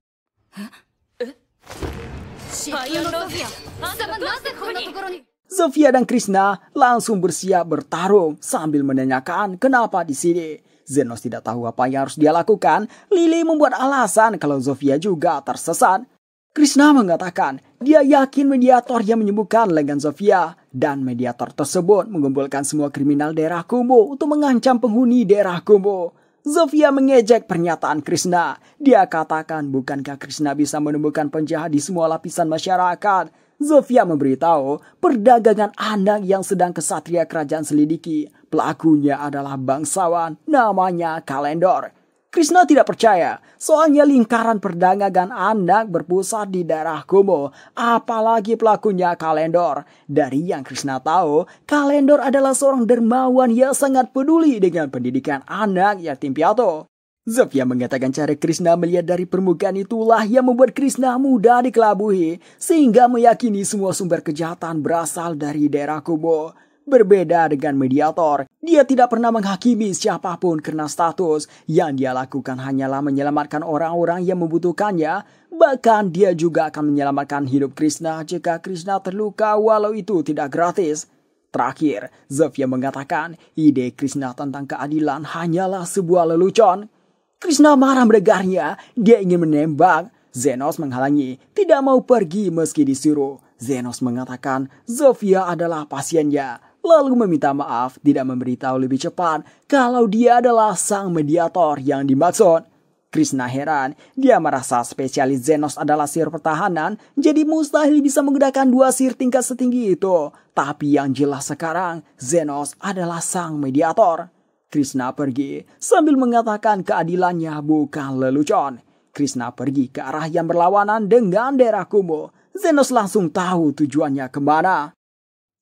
Zofia dan Krishna langsung bersiap bertarung sambil menanyakan kenapa di sini. Zenos tidak tahu apa yang harus dia lakukan. Lily membuat alasan kalau Zofia juga tersesat. Krishna mengatakan dia yakin mediator yang menyembuhkan lengan Zofia dan mediator tersebut mengumpulkan semua kriminal daerah kumuh untuk mengancam penghuni daerah kumuh. Zofia mengejek pernyataan Krishna. Dia katakan bukankah Krishna bisa menemukan penjahat di semua lapisan masyarakat. Zofia memberitahu perdagangan anak yang sedang kesatria kerajaan selidiki. Pelakunya adalah bangsawan namanya Kalendor. Krishna tidak percaya, soalnya lingkaran perdagangan anak berpusat di daerah Kumo, apalagi pelakunya Kalendor. Dari yang Krishna tahu, Kalendor adalah seorang dermawan yang sangat peduli dengan pendidikan anak yatim piatu. Zofia mengatakan cara Krishna melihat dari permukaan itulah yang membuat Krishna mudah dikelabui, sehingga meyakini semua sumber kejahatan berasal dari daerah Kumo. Berbeda dengan mediator, dia tidak pernah menghakimi siapapun karena status. Yang dia lakukan hanyalah menyelamatkan orang-orang yang membutuhkannya. Bahkan dia juga akan menyelamatkan hidup Krishna jika Krishna terluka walau itu tidak gratis. Terakhir, Zofia mengatakan ide Krishna tentang keadilan hanyalah sebuah lelucon. Krishna marah mendengarnya, dia ingin menembak. Zenos menghalangi, tidak mau pergi meski disuruh. Zenos mengatakan Zofia adalah pasiennya. Lalu meminta maaf, tidak memberitahu lebih cepat kalau dia adalah sang mediator yang dimaksud. Krishna heran, dia merasa spesialis Zenos adalah sihir pertahanan, jadi mustahil bisa menggunakan 2 sihir tingkat setinggi itu. Tapi yang jelas sekarang, Zenos adalah sang mediator. Krishna pergi sambil mengatakan keadilannya bukan lelucon. Krishna pergi ke arah yang berlawanan dengan daerah Kumo. Zenos langsung tahu tujuannya kemana.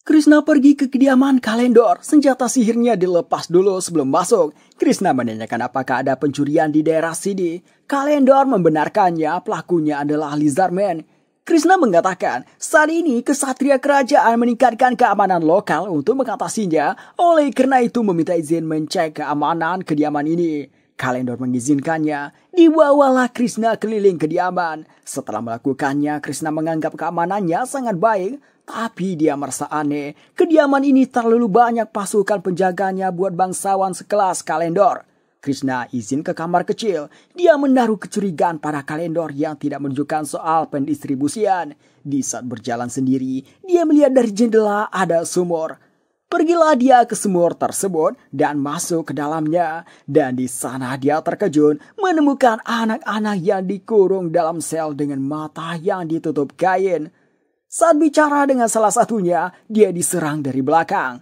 Krishna pergi ke kediaman Kalendor. Senjata sihirnya dilepas dulu sebelum masuk. Krishna menanyakan apakah ada pencurian di daerah sini. Kalendor membenarkannya, pelakunya adalah Lizardman. Krishna mengatakan saat ini kesatria kerajaan meningkatkan keamanan lokal untuk mengatasinya. Oleh karena itu meminta izin mencek keamanan kediaman ini. Kalendor mengizinkannya. Dibawalah Krishna keliling kediaman. Setelah melakukannya, Krishna menganggap keamanannya sangat baik. Tapi dia merasa aneh, kediaman ini terlalu banyak pasukan penjaganya buat bangsawan sekelas Kalendor. Krishna izin ke kamar kecil. Dia menaruh kecurigaan pada Kalendor yang tidak menunjukkan soal pendistribusian. Di saat berjalan sendiri, dia melihat dari jendela ada sumur. Pergilah dia ke sumur tersebut dan masuk ke dalamnya. Dan di sana dia terkejut menemukan anak-anak yang dikurung dalam sel dengan mata yang ditutup kain. Saat bicara dengan salah satunya, dia diserang dari belakang.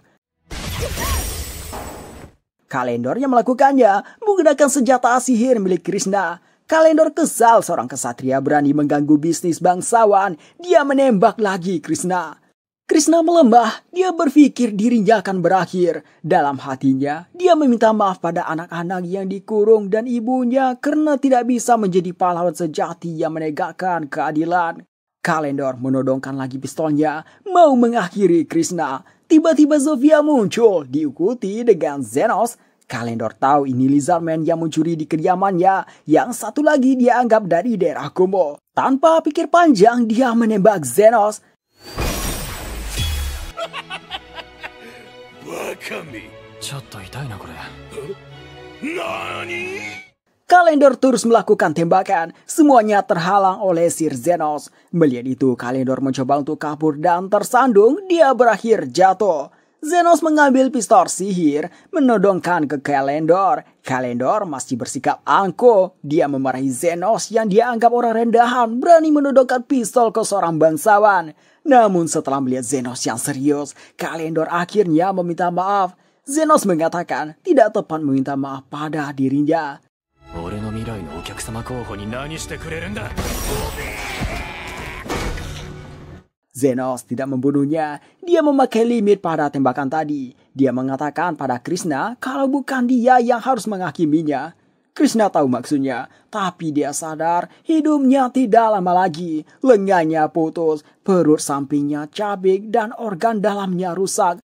Kalendor yang melakukannya menggunakan senjata sihir milik Krishna. Kalendor kesal seorang kesatria berani mengganggu bisnis bangsawan. Dia menembak lagi Krishna. Krishna melemah, dia berpikir dirinya akan berakhir. Dalam hatinya, dia meminta maaf pada anak-anak yang dikurung dan ibunya karena tidak bisa menjadi pahlawan sejati yang menegakkan keadilan. Kalendor menodongkan lagi pistolnya, mau mengakhiri Krishna. Tiba-tiba Zofia muncul, diikuti dengan Zenos. Kalendor tahu ini Lizardman yang mencuri di kediamannya. Yang satu lagi dia anggap dari daerah Kumo. Tanpa pikir panjang, dia menembak Zenos. Kalendor terus melakukan tembakan. Semuanya terhalang oleh Sir Zenos. Melihat itu, Kalendor mencoba untuk kabur dan tersandung. Dia berakhir jatuh. Zenos mengambil pistol sihir, menodongkan ke Kalendor. Kalendor masih bersikap angkuh. Dia memarahi Zenos yang dia anggap orang rendahan, berani menodongkan pistol ke seorang bangsawan. Namun setelah melihat Zenos yang serius, Kalendor akhirnya meminta maaf. Zenos mengatakan tidak tepat meminta maaf pada dirinya. Zenos tidak membunuhnya. Dia memakai limit pada tembakan tadi. Dia mengatakan pada Krishna kalau bukan dia yang harus menghakiminya. Krishna tahu maksudnya, tapi dia sadar hidupnya tidak lama lagi. Lengannya putus, perut sampingnya cabik, dan organ dalamnya rusak.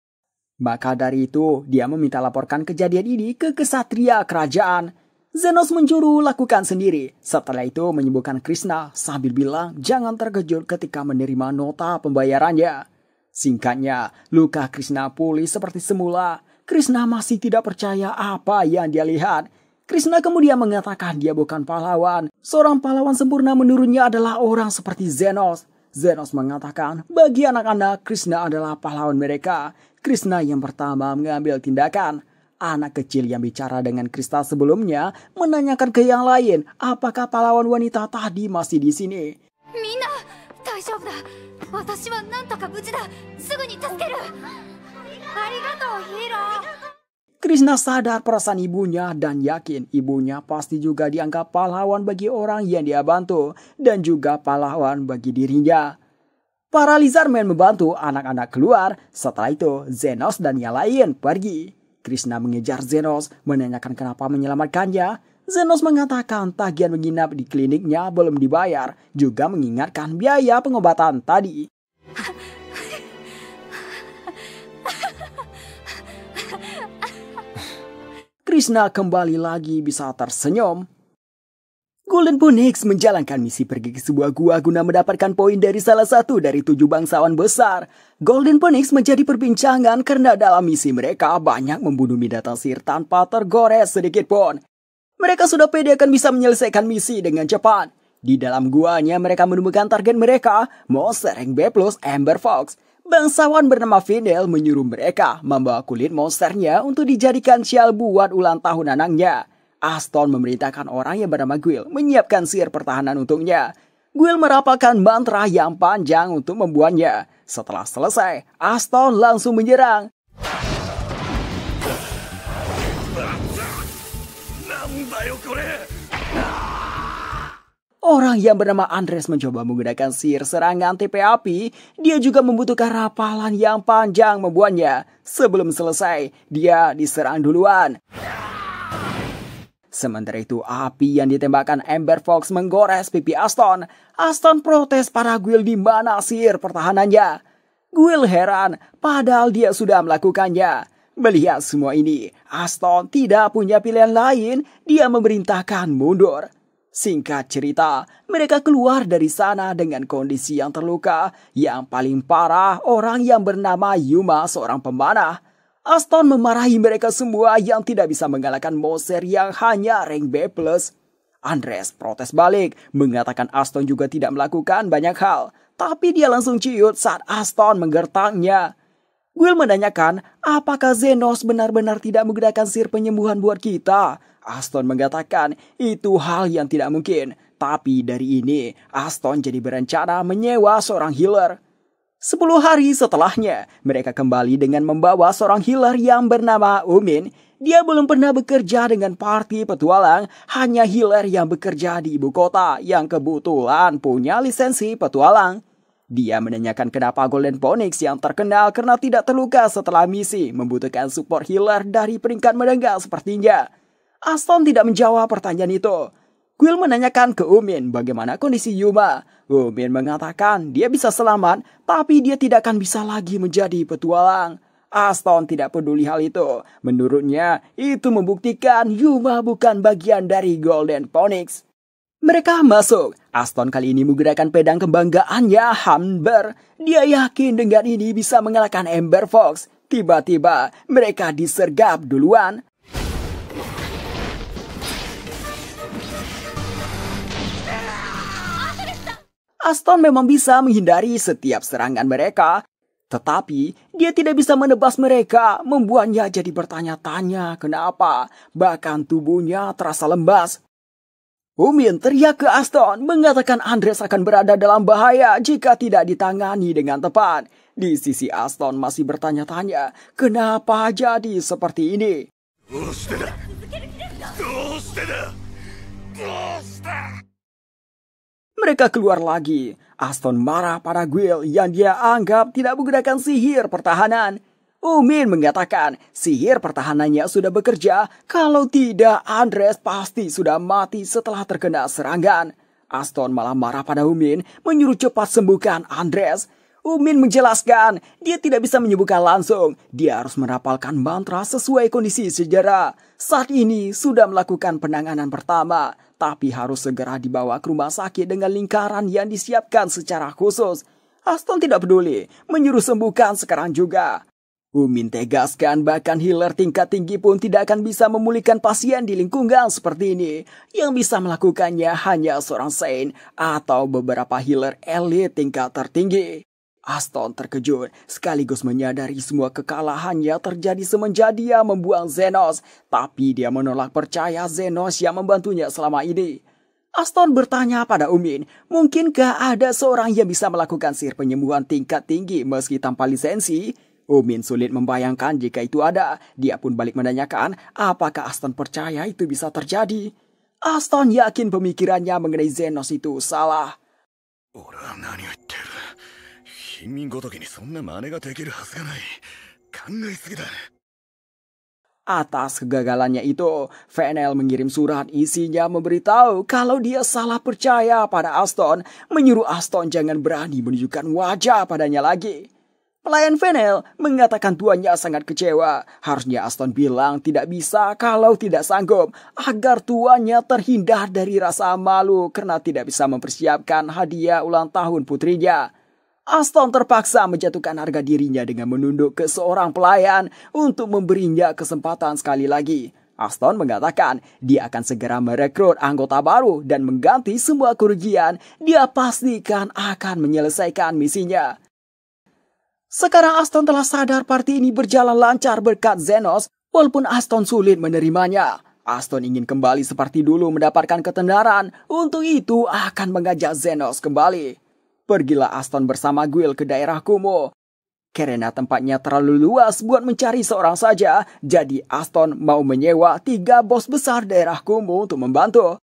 Maka dari itu, dia meminta laporkan kejadian ini ke kesatria kerajaan. Zenos menyuruh lakukan sendiri. Setelah itu menyembuhkan Krishna sambil bilang jangan terkejut ketika menerima nota pembayarannya. Singkatnya, luka Krishna pulih seperti semula. Krishna masih tidak percaya apa yang dia lihat. Krishna kemudian mengatakan dia bukan pahlawan. Seorang pahlawan sempurna menurutnya adalah orang seperti Zenos. Zenos mengatakan bagi anak-anak Krishna adalah pahlawan mereka. Krishna yang pertama mengambil tindakan. Anak kecil yang bicara dengan Krishna sebelumnya menanyakan ke yang lain apakah pahlawan wanita tadi masih di sini. Krishna sadar perasaan ibunya dan yakin ibunya pasti juga dianggap pahlawan bagi orang yang dia bantu dan juga pahlawan bagi dirinya. Para lizardmen membantu anak-anak keluar. Setelah itu, Zenos dan yang lain pergi. Krishna mengejar Zenos, menanyakan kenapa menyelamatkannya. Zenos mengatakan tagihan menginap di kliniknya belum dibayar, juga mengingatkan biaya pengobatan tadi. Krishna kembali lagi bisa tersenyum. Golden Phoenix menjalankan misi pergi ke sebuah gua guna mendapatkan poin dari salah satu dari 7 bangsawan besar. Golden Phoenix menjadi perbincangan karena dalam misi mereka banyak membunuh binatang sihir tanpa tergores sedikit pun. Mereka sudah pede akan bisa menyelesaikan misi dengan cepat. Di dalam guanya mereka menemukan target mereka, monster rank B+ Amber Fox. Bangsawan bernama Fidel menyuruh mereka membawa kulit monsternya untuk dijadikan sial buat ulang tahun anaknya. Aston memerintahkan orang yang bernama Guile menyiapkan sihir pertahanan untuknya. Guile merapalkan mantra yang panjang untuk membuatnya. Setelah selesai, Aston langsung menyerang. Orang yang bernama Andres mencoba menggunakan sihir serangan TP api. Dia juga membutuhkan rapalan yang panjang membuatnya. Sebelum selesai, dia diserang duluan. Sementara itu, api yang ditembakkan Amber Fox menggores pipi Aston. Aston protes pada Guile di mana sihir pertahanannya. Guile heran, padahal dia sudah melakukannya. Melihat semua ini, Aston tidak punya pilihan lain. Dia memerintahkan mundur. Singkat cerita, mereka keluar dari sana dengan kondisi yang terluka. Yang paling parah, orang yang bernama Yuma, seorang pemanah. Aston memarahi mereka semua yang tidak bisa mengalahkan monster yang hanya rank B+. Andres protes balik, mengatakan Aston juga tidak melakukan banyak hal. Tapi dia langsung ciut saat Aston menggertaknya. Guile menanyakan, apakah Zenos benar-benar tidak menggunakan sihir penyembuhan buat kita? Aston mengatakan, itu hal yang tidak mungkin. Tapi dari ini, Aston jadi berencana menyewa seorang healer. 10 hari setelahnya, mereka kembali dengan membawa seorang healer yang bernama Umin. Dia belum pernah bekerja dengan party petualang, hanya healer yang bekerja di ibu kota yang kebetulan punya lisensi petualang. Dia menanyakan kenapa Golden Phoenix yang terkenal karena tidak terluka setelah misi membutuhkan support healer dari peringkat menengah sepertinya. Aston tidak menjawab pertanyaan itu. Guile menanyakan ke Umin bagaimana kondisi Yuma. Umin mengatakan dia bisa selamat, tapi dia tidak akan bisa lagi menjadi petualang. Aston tidak peduli hal itu. Menurutnya, itu membuktikan Yuma bukan bagian dari Golden Phoenix. Mereka masuk. Aston kali ini menggunakan pedang kebanggaannya, Humber. Dia yakin dengan ini bisa mengalahkan Amber Fox. Tiba-tiba, mereka disergap duluan. Aston memang bisa menghindari setiap serangan mereka, tetapi dia tidak bisa menebas mereka, membuatnya jadi bertanya-tanya kenapa, bahkan tubuhnya terasa lembas. Umin teriak ke Aston, mengatakan Andres akan berada dalam bahaya jika tidak ditangani dengan tepat. Di sisi Aston masih bertanya-tanya, kenapa jadi seperti ini? Mereka keluar lagi. Aston marah pada Guile yang dia anggap tidak menggunakan sihir pertahanan. Umin mengatakan sihir pertahanannya sudah bekerja. Kalau tidak, Andres pasti sudah mati setelah terkena serangan. Aston malah marah pada Umin, menyuruh cepat sembuhkan Andres. Umin menjelaskan dia tidak bisa menyembuhkan langsung. Dia harus merapalkan mantra sesuai kondisi sejarah. Saat ini sudah melakukan penanganan pertama, tapi harus segera dibawa ke rumah sakit dengan lingkaran yang disiapkan secara khusus. Aston tidak peduli, menyuruh sembuhkan sekarang juga. Umin tegaskan bahkan healer tingkat tinggi pun tidak akan bisa memulihkan pasien di lingkungan seperti ini. Yang bisa melakukannya hanya seorang saint atau beberapa healer elit tingkat tertinggi. Aston terkejut sekaligus menyadari semua kekalahannya terjadi semenjak dia membuang Zenos. Tapi dia menolak percaya Zenos yang membantunya selama ini. Aston bertanya pada Umin, mungkinkah ada seorang yang bisa melakukan sihir penyembuhan tingkat tinggi meski tanpa lisensi? Umin sulit membayangkan jika itu ada. Dia pun balik menanyakan apakah Aston percaya itu bisa terjadi. Aston yakin pemikirannya mengenai Zenos itu salah. Atas kegagalannya itu, Fennel mengirim surat isinya memberitahu kalau dia salah percaya pada Aston, menyuruh Aston jangan berani menunjukkan wajah padanya lagi. Pelayan Fennel mengatakan tuannya sangat kecewa. Harusnya Aston bilang tidak bisa kalau tidak sanggup, agar tuannya terhindar dari rasa malu karena tidak bisa mempersiapkan hadiah ulang tahun putrinya. Aston terpaksa menjatuhkan harga dirinya dengan menunduk ke seorang pelayan untuk memberinya kesempatan sekali lagi. Aston mengatakan dia akan segera merekrut anggota baru dan mengganti semua kerugian. Dia pastikan akan menyelesaikan misinya. Sekarang Aston telah sadar parti ini berjalan lancar berkat Zenos, walaupun Aston sulit menerimanya. Aston ingin kembali seperti dulu mendapatkan ketenaran, untuk itu akan mengajak Zenos kembali. Pergilah Aston bersama Guild ke daerah kumuh. Karena tempatnya terlalu luas buat mencari seorang saja, jadi Aston mau menyewa 3 bos besar daerah kumuh untuk membantu.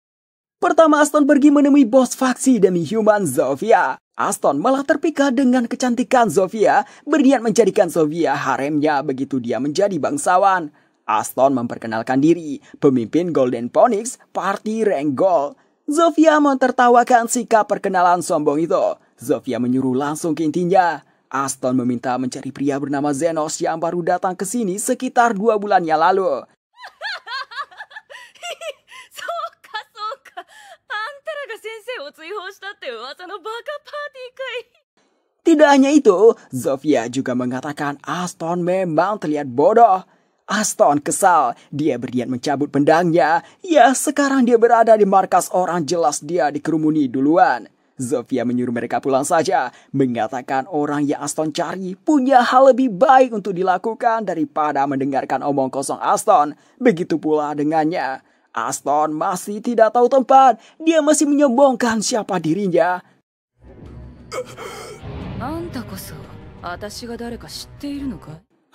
Pertama Aston pergi menemui bos faksi demi-human Zofia. Aston malah terpikat dengan kecantikan Zofia, berniat menjadikan Zofia haremnya begitu dia menjadi bangsawan. Aston memperkenalkan diri, pemimpin Golden Phoenix, party rank gold. Zofia mentertawakan sikap perkenalan sombong itu. Zofia menyuruh langsung ke intinya. Aston meminta mencari pria bernama Zenos yang baru datang ke sini sekitar 2 bulan yang lalu. Tidak hanya itu, Zofia juga mengatakan Aston memang terlihat bodoh. Aston kesal, dia berniat mencabut pedangnya. Ya, sekarang dia berada di markas orang, jelas dia dikerumuni duluan. Zofia menyuruh mereka pulang saja, mengatakan orang yang Aston cari punya hal lebih baik untuk dilakukan daripada mendengarkan omong kosong Aston. Begitu pula dengannya. Aston masih tidak tahu tempat, dia masih menyombongkan siapa dirinya.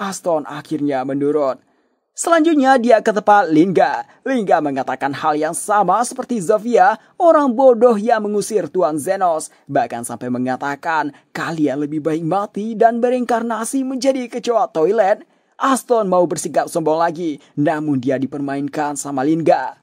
Aston akhirnya menurut. Selanjutnya dia ke tempat Lingga. Lingga mengatakan hal yang sama seperti Zofia, orang bodoh yang mengusir Tuan Zenos. Bahkan sampai mengatakan kalian lebih baik mati dan bereinkarnasi menjadi kecoa toilet. Aston mau bersikap sombong lagi, namun dia dipermainkan sama Lingga.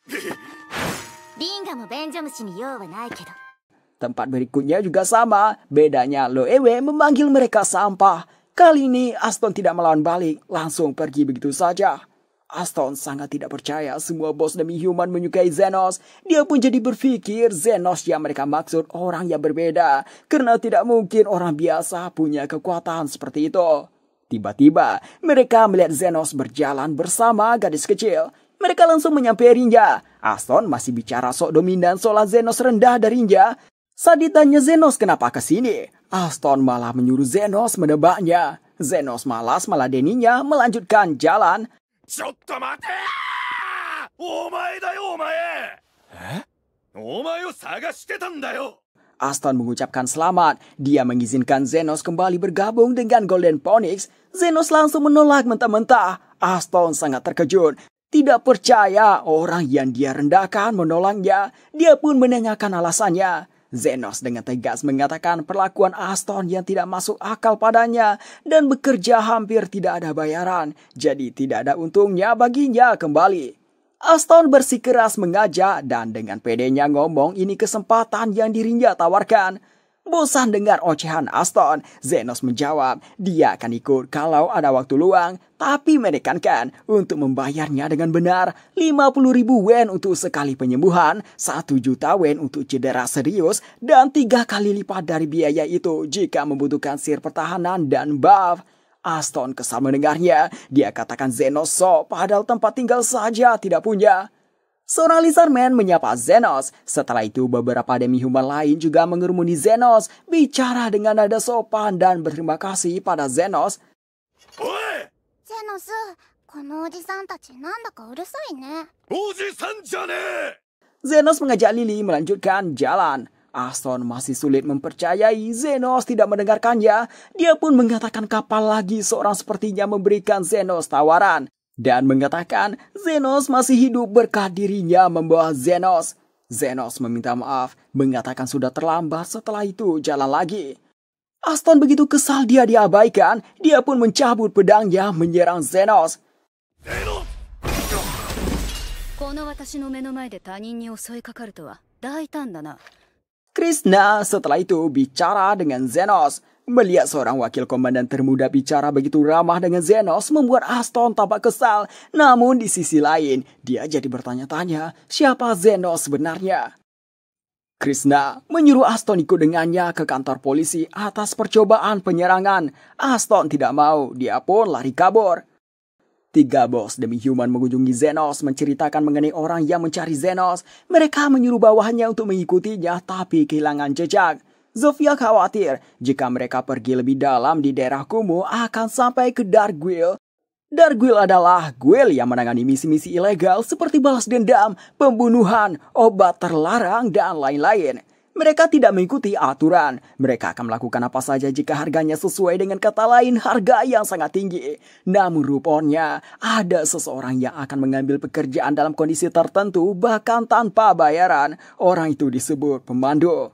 Tempat berikutnya juga sama, bedanya Loewe memanggil mereka sampah. Kali ini Aston tidak melawan balik, langsung pergi begitu saja. Aston sangat tidak percaya semua bos demi-human menyukai Zenos. Dia pun jadi berpikir Zenos yang mereka maksud orang yang berbeda, karena tidak mungkin orang biasa punya kekuatan seperti itu. Tiba-tiba mereka melihat Zenos berjalan bersama gadis kecil. Mereka langsung menyampaikannya. Aston masih bicara sok dominan soal Zenos rendah darinya. Saat ditanya Zenos kenapa ke sini, Aston malah menyuruh Zenos menebaknya. Zenos malas meladeninya melanjutkan jalan. Aston mengucapkan selamat. Dia mengizinkan Zenos kembali bergabung dengan Golden Phoenix. Zenos langsung menolak mentah-mentah. Aston sangat terkejut. Tidak percaya orang yang dia rendahkan menolaknya. Dia pun menanyakan alasannya. Zenos dengan tegas mengatakan perlakuan Aston yang tidak masuk akal padanya dan bekerja hampir tidak ada bayaran, jadi tidak ada untungnya baginya kembali. Aston bersikeras mengajak dan dengan pedenya ngomong ini kesempatan yang dirinya tawarkan. Bosan dengar ocehan Aston, Zenos menjawab dia akan ikut kalau ada waktu luang, tapi menekankan untuk membayarnya dengan benar 50.000 yen untuk sekali penyembuhan, 1 juta yen untuk cedera serius, dan 3 kali lipat dari biaya itu jika membutuhkan sir pertahanan dan buff. Aston kesal mendengarnya, dia katakan Zenos sok padahal tempat tinggal saja tidak punya. Seorang lizardman menyapa Zenos. Setelah itu beberapa demi-human lain juga mengerumuni Zenos, bicara dengan nada sopan dan berterima kasih pada Zenos. Zenos, Zenos mengajak Lily melanjutkan jalan. Aston masih sulit mempercayai Zenos tidak mendengarkannya. Dia pun mengatakan kapal lagi seorang sepertinya memberikan Zenos tawaran. Dan mengatakan Zenos masih hidup berkat dirinya membawa Zenos. Zenos meminta maaf, mengatakan sudah terlambat. Setelah itu jalan lagi. Aston begitu kesal dia diabaikan. Dia pun mencabut pedangnya menyerang Zenos. Krishna setelah itu bicara dengan Zenos. Melihat seorang wakil komandan termuda bicara begitu ramah dengan Zenos membuat Aston tampak kesal. Namun di sisi lain, dia jadi bertanya-tanya siapa Zenos sebenarnya. Krishna menyuruh Aston ikut dengannya ke kantor polisi atas percobaan penyerangan. Aston tidak mau, dia pun lari kabur. 3 bos demi human mengunjungi Zenos menceritakan mengenai orang yang mencari Zenos. Mereka menyuruh bawahannya untuk mengikutinya tapi kehilangan jejak. Zofia khawatir jika mereka pergi lebih dalam di daerah kumuh akan sampai ke Dark Guild. Dark Guild adalah guild yang menangani misi-misi ilegal seperti balas dendam, pembunuhan, obat terlarang, dan lain-lain. Mereka tidak mengikuti aturan. Mereka akan melakukan apa saja jika harganya sesuai dengan kata lain harga yang sangat tinggi. Namun rupanya ada seseorang yang akan mengambil pekerjaan dalam kondisi tertentu bahkan tanpa bayaran. Orang itu disebut pemandu.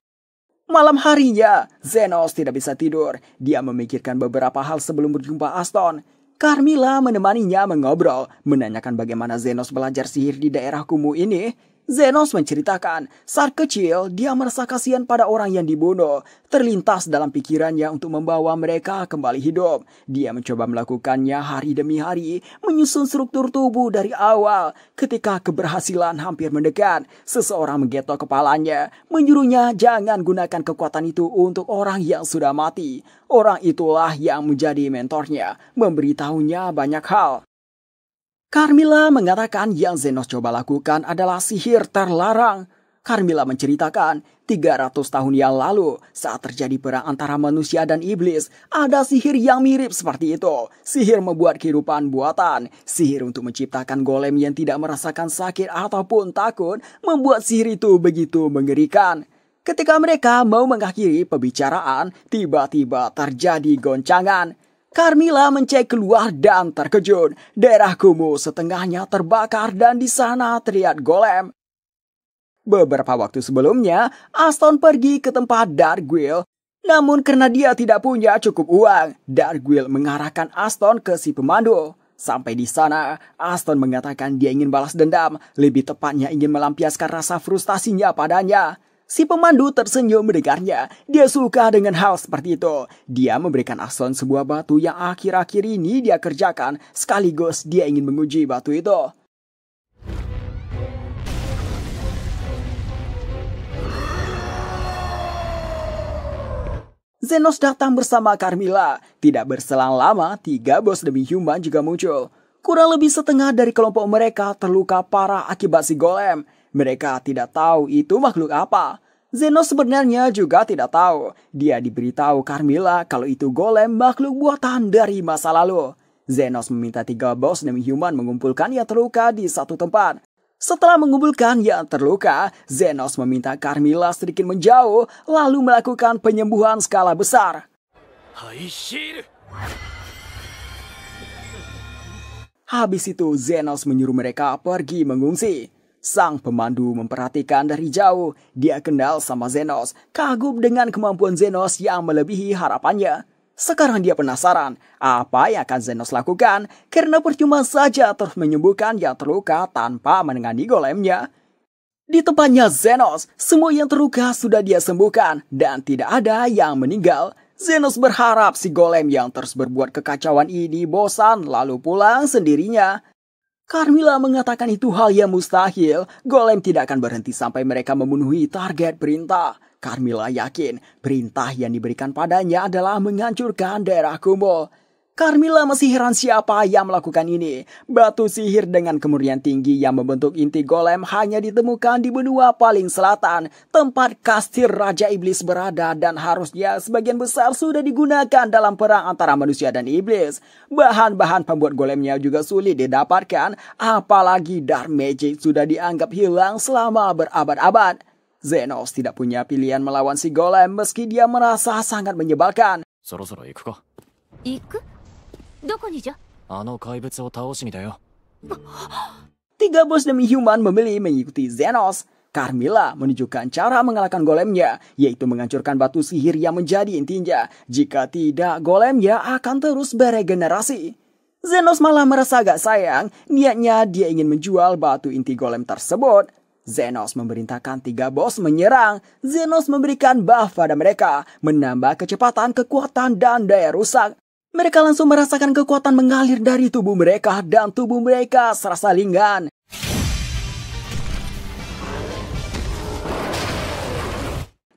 Malam harinya, Zenos tidak bisa tidur. Dia memikirkan beberapa hal sebelum berjumpa Aston. Carmilla menemaninya mengobrol, menanyakan bagaimana Zenos belajar sihir di daerah kumuh ini. Zenos menceritakan, saat kecil dia merasa kasihan pada orang yang dibunuh. Terlintas dalam pikirannya untuk membawa mereka kembali hidup. Dia mencoba melakukannya hari demi hari, menyusun struktur tubuh dari awal. Ketika keberhasilan hampir mendekat, seseorang menggetok kepalanya, menyuruhnya jangan gunakan kekuatan itu untuk orang yang sudah mati. Orang itulah yang menjadi mentornya, memberitahunya banyak hal. Carmilla mengatakan yang Zenos coba lakukan adalah sihir terlarang. Carmilla menceritakan 300 tahun yang lalu saat terjadi perang antara manusia dan iblis, ada sihir yang mirip seperti itu. Sihir membuat kehidupan buatan, sihir untuk menciptakan golem yang tidak merasakan sakit ataupun takut, membuat sihir itu begitu mengerikan. Ketika mereka mau mengakhiri pembicaraan, tiba-tiba terjadi goncangan. Carmilla mencek keluar dan terkejut. Daerah kumuh setengahnya terbakar dan di sana terlihat golem. Beberapa waktu sebelumnya, Aston pergi ke tempat Dark Guild. Namun karena dia tidak punya cukup uang, Dark Guild mengarahkan Aston ke si pemandu. Sampai di sana, Aston mengatakan dia ingin balas dendam. Lebih tepatnya ingin melampiaskan rasa frustasinya padanya. Si pemandu tersenyum mendengarnya. Dia suka dengan hal seperti itu. Dia memberikan Aston sebuah batu yang akhir-akhir ini dia kerjakan. Sekaligus dia ingin menguji batu itu. Zenos datang bersama Carmilla. Tidak berselang lama, 3 bos demi human juga muncul. Kurang lebih setengah dari kelompok mereka terluka parah akibat si golem. Mereka tidak tahu itu makhluk apa. Zenos sebenarnya juga tidak tahu. Dia diberitahu Carmilla kalau itu golem makhluk buatan dari masa lalu. Zenos meminta 3 bos demi human mengumpulkan yang terluka di satu tempat. Setelah mengumpulkan yang terluka, Zenos meminta Carmilla sedikit menjauh lalu melakukan penyembuhan skala besar. Habis itu Zenos menyuruh mereka pergi mengungsi. Sang pemandu memperhatikan dari jauh. Dia kenal sama Zenos, kagum dengan kemampuan Zenos yang melebihi harapannya. Sekarang dia penasaran apa yang akan Zenos lakukan karena percuma saja terus menyembuhkan yang terluka tanpa menangani golemnya. Di tempatnya Zenos, semua yang terluka sudah dia sembuhkan dan tidak ada yang meninggal. Zenos berharap si golem yang terus berbuat kekacauan ini bosan lalu pulang sendirinya. Carmilla mengatakan itu hal yang mustahil. Golem tidak akan berhenti sampai mereka memenuhi target perintah. Carmilla yakin perintah yang diberikan padanya adalah menghancurkan daerah kumuh. Carmilla masih heran siapa yang melakukan ini. Batu sihir dengan kemurnian tinggi yang membentuk inti golem hanya ditemukan di benua paling selatan, tempat kastil Raja Iblis berada dan harusnya sebagian besar sudah digunakan dalam perang antara manusia dan iblis. Bahan-bahan pembuat golemnya juga sulit didapatkan, apalagi dark magic sudah dianggap hilang selama berabad-abad. Zenos tidak punya pilihan melawan si golem meski dia merasa sangat menyebalkan. そろそろ行くか。行く？どこにじゃ？あの怪物を倒しにだよ。Tiga bos demi human memilih mengikuti Zenos. Carmilla menunjukkan cara mengalahkan golemnya, yaitu menghancurkan batu sihir yang menjadi intinya. Jika tidak, golemnya akan terus beregenerasi. Zenos malah merasa agak sayang, niatnya dia ingin menjual batu inti golem tersebut. Zenos memerintahkan tiga bos menyerang. Zenos memberikan buff pada mereka, menambah kecepatan, kekuatan, dan daya rusak. Mereka langsung merasakan kekuatan mengalir dari tubuh mereka dan tubuh mereka serasa ringan.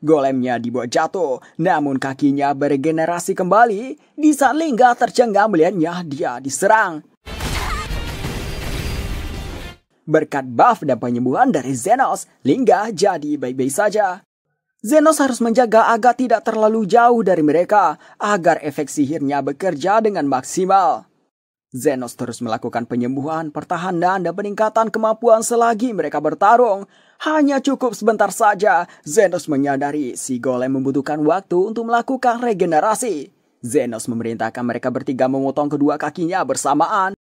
Golemnya dibuat jatuh, namun kakinya beregenerasi kembali. Di saat Lingga tercengang melihatnya, dia diserang. Berkat buff dan penyembuhan dari Zenos, Lingga jadi baik-baik saja. Zenos harus menjaga agar tidak terlalu jauh dari mereka, agar efek sihirnya bekerja dengan maksimal. Zenos terus melakukan penyembuhan, pertahanan, dan peningkatan kemampuan selagi mereka bertarung. Hanya cukup sebentar saja, Zenos menyadari si golem membutuhkan waktu untuk melakukan regenerasi. Zenos memerintahkan mereka bertiga memotong kedua kakinya bersamaan.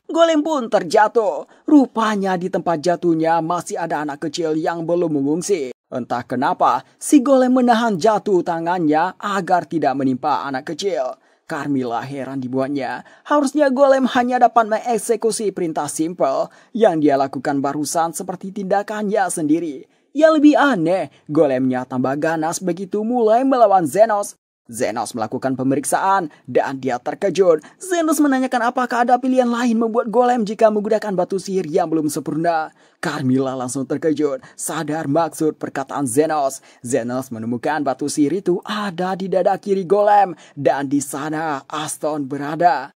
Golem pun terjatuh. Rupanya di tempat jatuhnya masih ada anak kecil yang belum mengungsi. Entah kenapa, si golem menahan jatuh tangannya agar tidak menimpa anak kecil. Carmilla heran dibuatnya. Harusnya golem hanya dapat mengeksekusi perintah simpel yang dia lakukan barusan seperti tindakannya sendiri. Yang lebih aneh, golemnya tambah ganas begitu mulai melawan Zenos. Zenos melakukan pemeriksaan dan dia terkejut. Zenos menanyakan apakah ada pilihan lain membuat golem jika menggunakan batu sihir yang belum sempurna. Carmilla langsung terkejut, sadar maksud perkataan Zenos. Zenos menemukan batu sihir itu ada di dada kiri golem dan di sana Aston berada.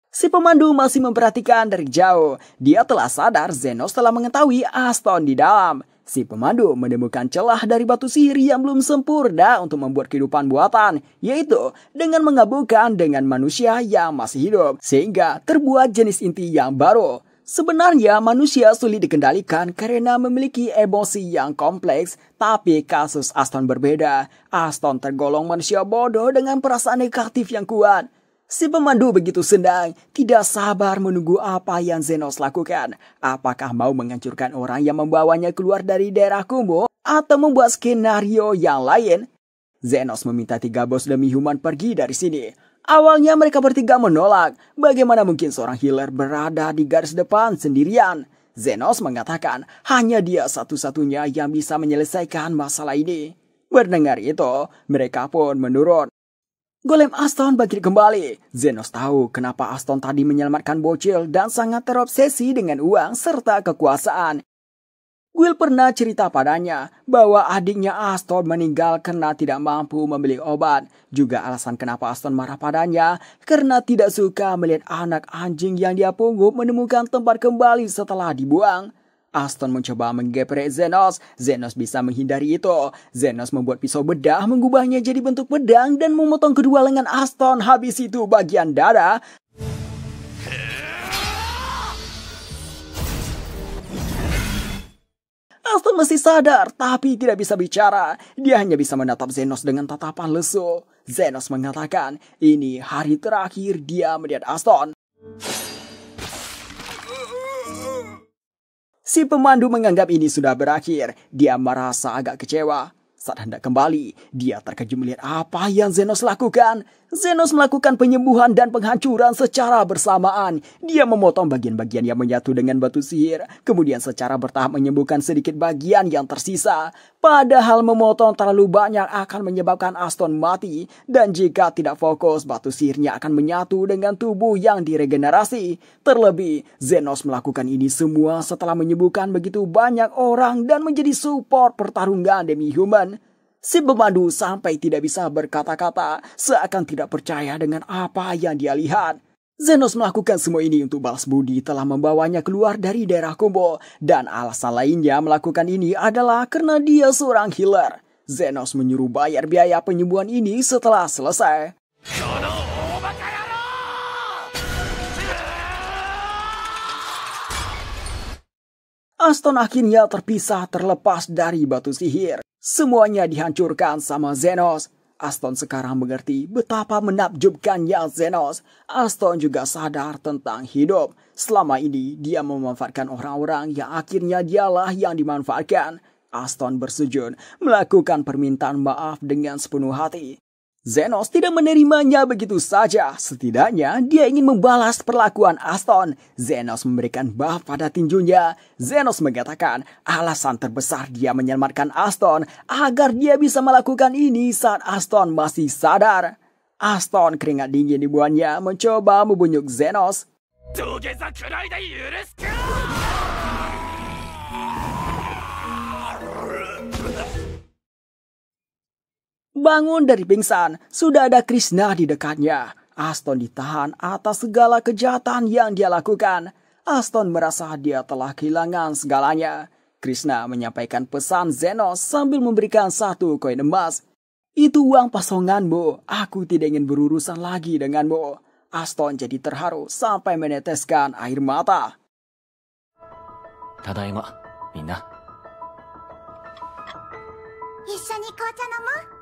Si pemandu masih memperhatikan dari jauh. Dia telah sadar Zenos telah mengetahui Aston di dalam. Si pemandu menemukan celah dari batu sihir yang belum sempurna untuk membuat kehidupan buatan, yaitu dengan menggabungkan dengan manusia yang masih hidup, sehingga terbuat jenis inti yang baru. Sebenarnya manusia sulit dikendalikan karena memiliki emosi yang kompleks, tapi kasus Aston berbeda. Aston tergolong manusia bodoh dengan perasaan negatif yang kuat. Si pemandu begitu senang, tidak sabar menunggu apa yang Zenos lakukan. Apakah mau menghancurkan orang yang membawanya keluar dari daerah kumuh atau membuat skenario yang lain? Zenos meminta tiga bos demi human pergi dari sini. Awalnya mereka bertiga menolak. Bagaimana mungkin seorang healer berada di garis depan sendirian? Zenos mengatakan hanya dia satu-satunya yang bisa menyelesaikan masalah ini. Mendengar itu, mereka pun menurut. Golem Aston bangkit kembali. Zenos tahu kenapa Aston tadi menyelamatkan bocil dan sangat terobsesi dengan uang serta kekuasaan. Will pernah cerita padanya bahwa adiknya Aston meninggal karena tidak mampu membeli obat. Juga alasan kenapa Aston marah padanya karena tidak suka melihat anak anjing yang dia pungut menemukan tempat kembali setelah dibuang. Aston mencoba menggeprek Zenos. Zenos bisa menghindari itu. Zenos membuat pisau bedah, mengubahnya jadi bentuk pedang dan memotong kedua lengan Aston. Habis itu bagian dada. Aston masih sadar, tapi tidak bisa bicara. Dia hanya bisa menatap Zenos dengan tatapan lesu. Zenos mengatakan, ini hari terakhir dia melihat Aston. Si pemandu menganggap ini sudah berakhir. Dia merasa agak kecewa. Saat hendak kembali, dia terkejut melihat apa yang Zenos lakukan. Zenos melakukan penyembuhan dan penghancuran secara bersamaan. Dia memotong bagian-bagian yang menyatu dengan batu sihir, kemudian secara bertahap menyembuhkan sedikit bagian yang tersisa. Padahal memotong terlalu banyak akan menyebabkan Aston mati, dan jika tidak fokus, batu sihirnya akan menyatu dengan tubuh yang diregenerasi. Terlebih, Zenos melakukan ini semua setelah menyembuhkan begitu banyak orang dan menjadi support pertarungan demi human. Si pemandu sampai tidak bisa berkata-kata, seakan tidak percaya dengan apa yang dia lihat. Zenos melakukan semua ini untuk balas budi telah membawanya keluar dari daerah kumuh, dan alasan lainnya melakukan ini adalah karena dia seorang healer. Zenos menyuruh bayar biaya penyembuhan ini setelah selesai. Aston akhirnya terpisah terlepas dari batu sihir. Semuanya dihancurkan sama Zenos. Aston sekarang mengerti betapa menakjubkannya Zenos. Aston juga sadar tentang hidup. Selama ini dia memanfaatkan orang-orang yang akhirnya dialah yang dimanfaatkan. Aston bersujud melakukan permintaan maaf dengan sepenuh hati. Zenos tidak menerimanya begitu saja. Setidaknya dia ingin membalas perlakuan Aston. Zenos memberikan buff pada tinjunya. Zenos mengatakan alasan terbesar dia menyelamatkan Aston agar dia bisa melakukan ini saat Aston masih sadar. Aston keringat dingin di buahnya mencoba membujuk Zenos. Bangun dari pingsan, sudah ada Krishna di dekatnya. Aston ditahan atas segala kejahatan yang dia lakukan. Aston merasa dia telah kehilangan segalanya. Krishna menyampaikan pesan Zenos sambil memberikan 1 koin emas. Itu uang pasonganmu, aku tidak ingin berurusan lagi denganmu. Aston jadi terharu sampai meneteskan air mata. Tadaima, minna. 一緒に紅茶飲もう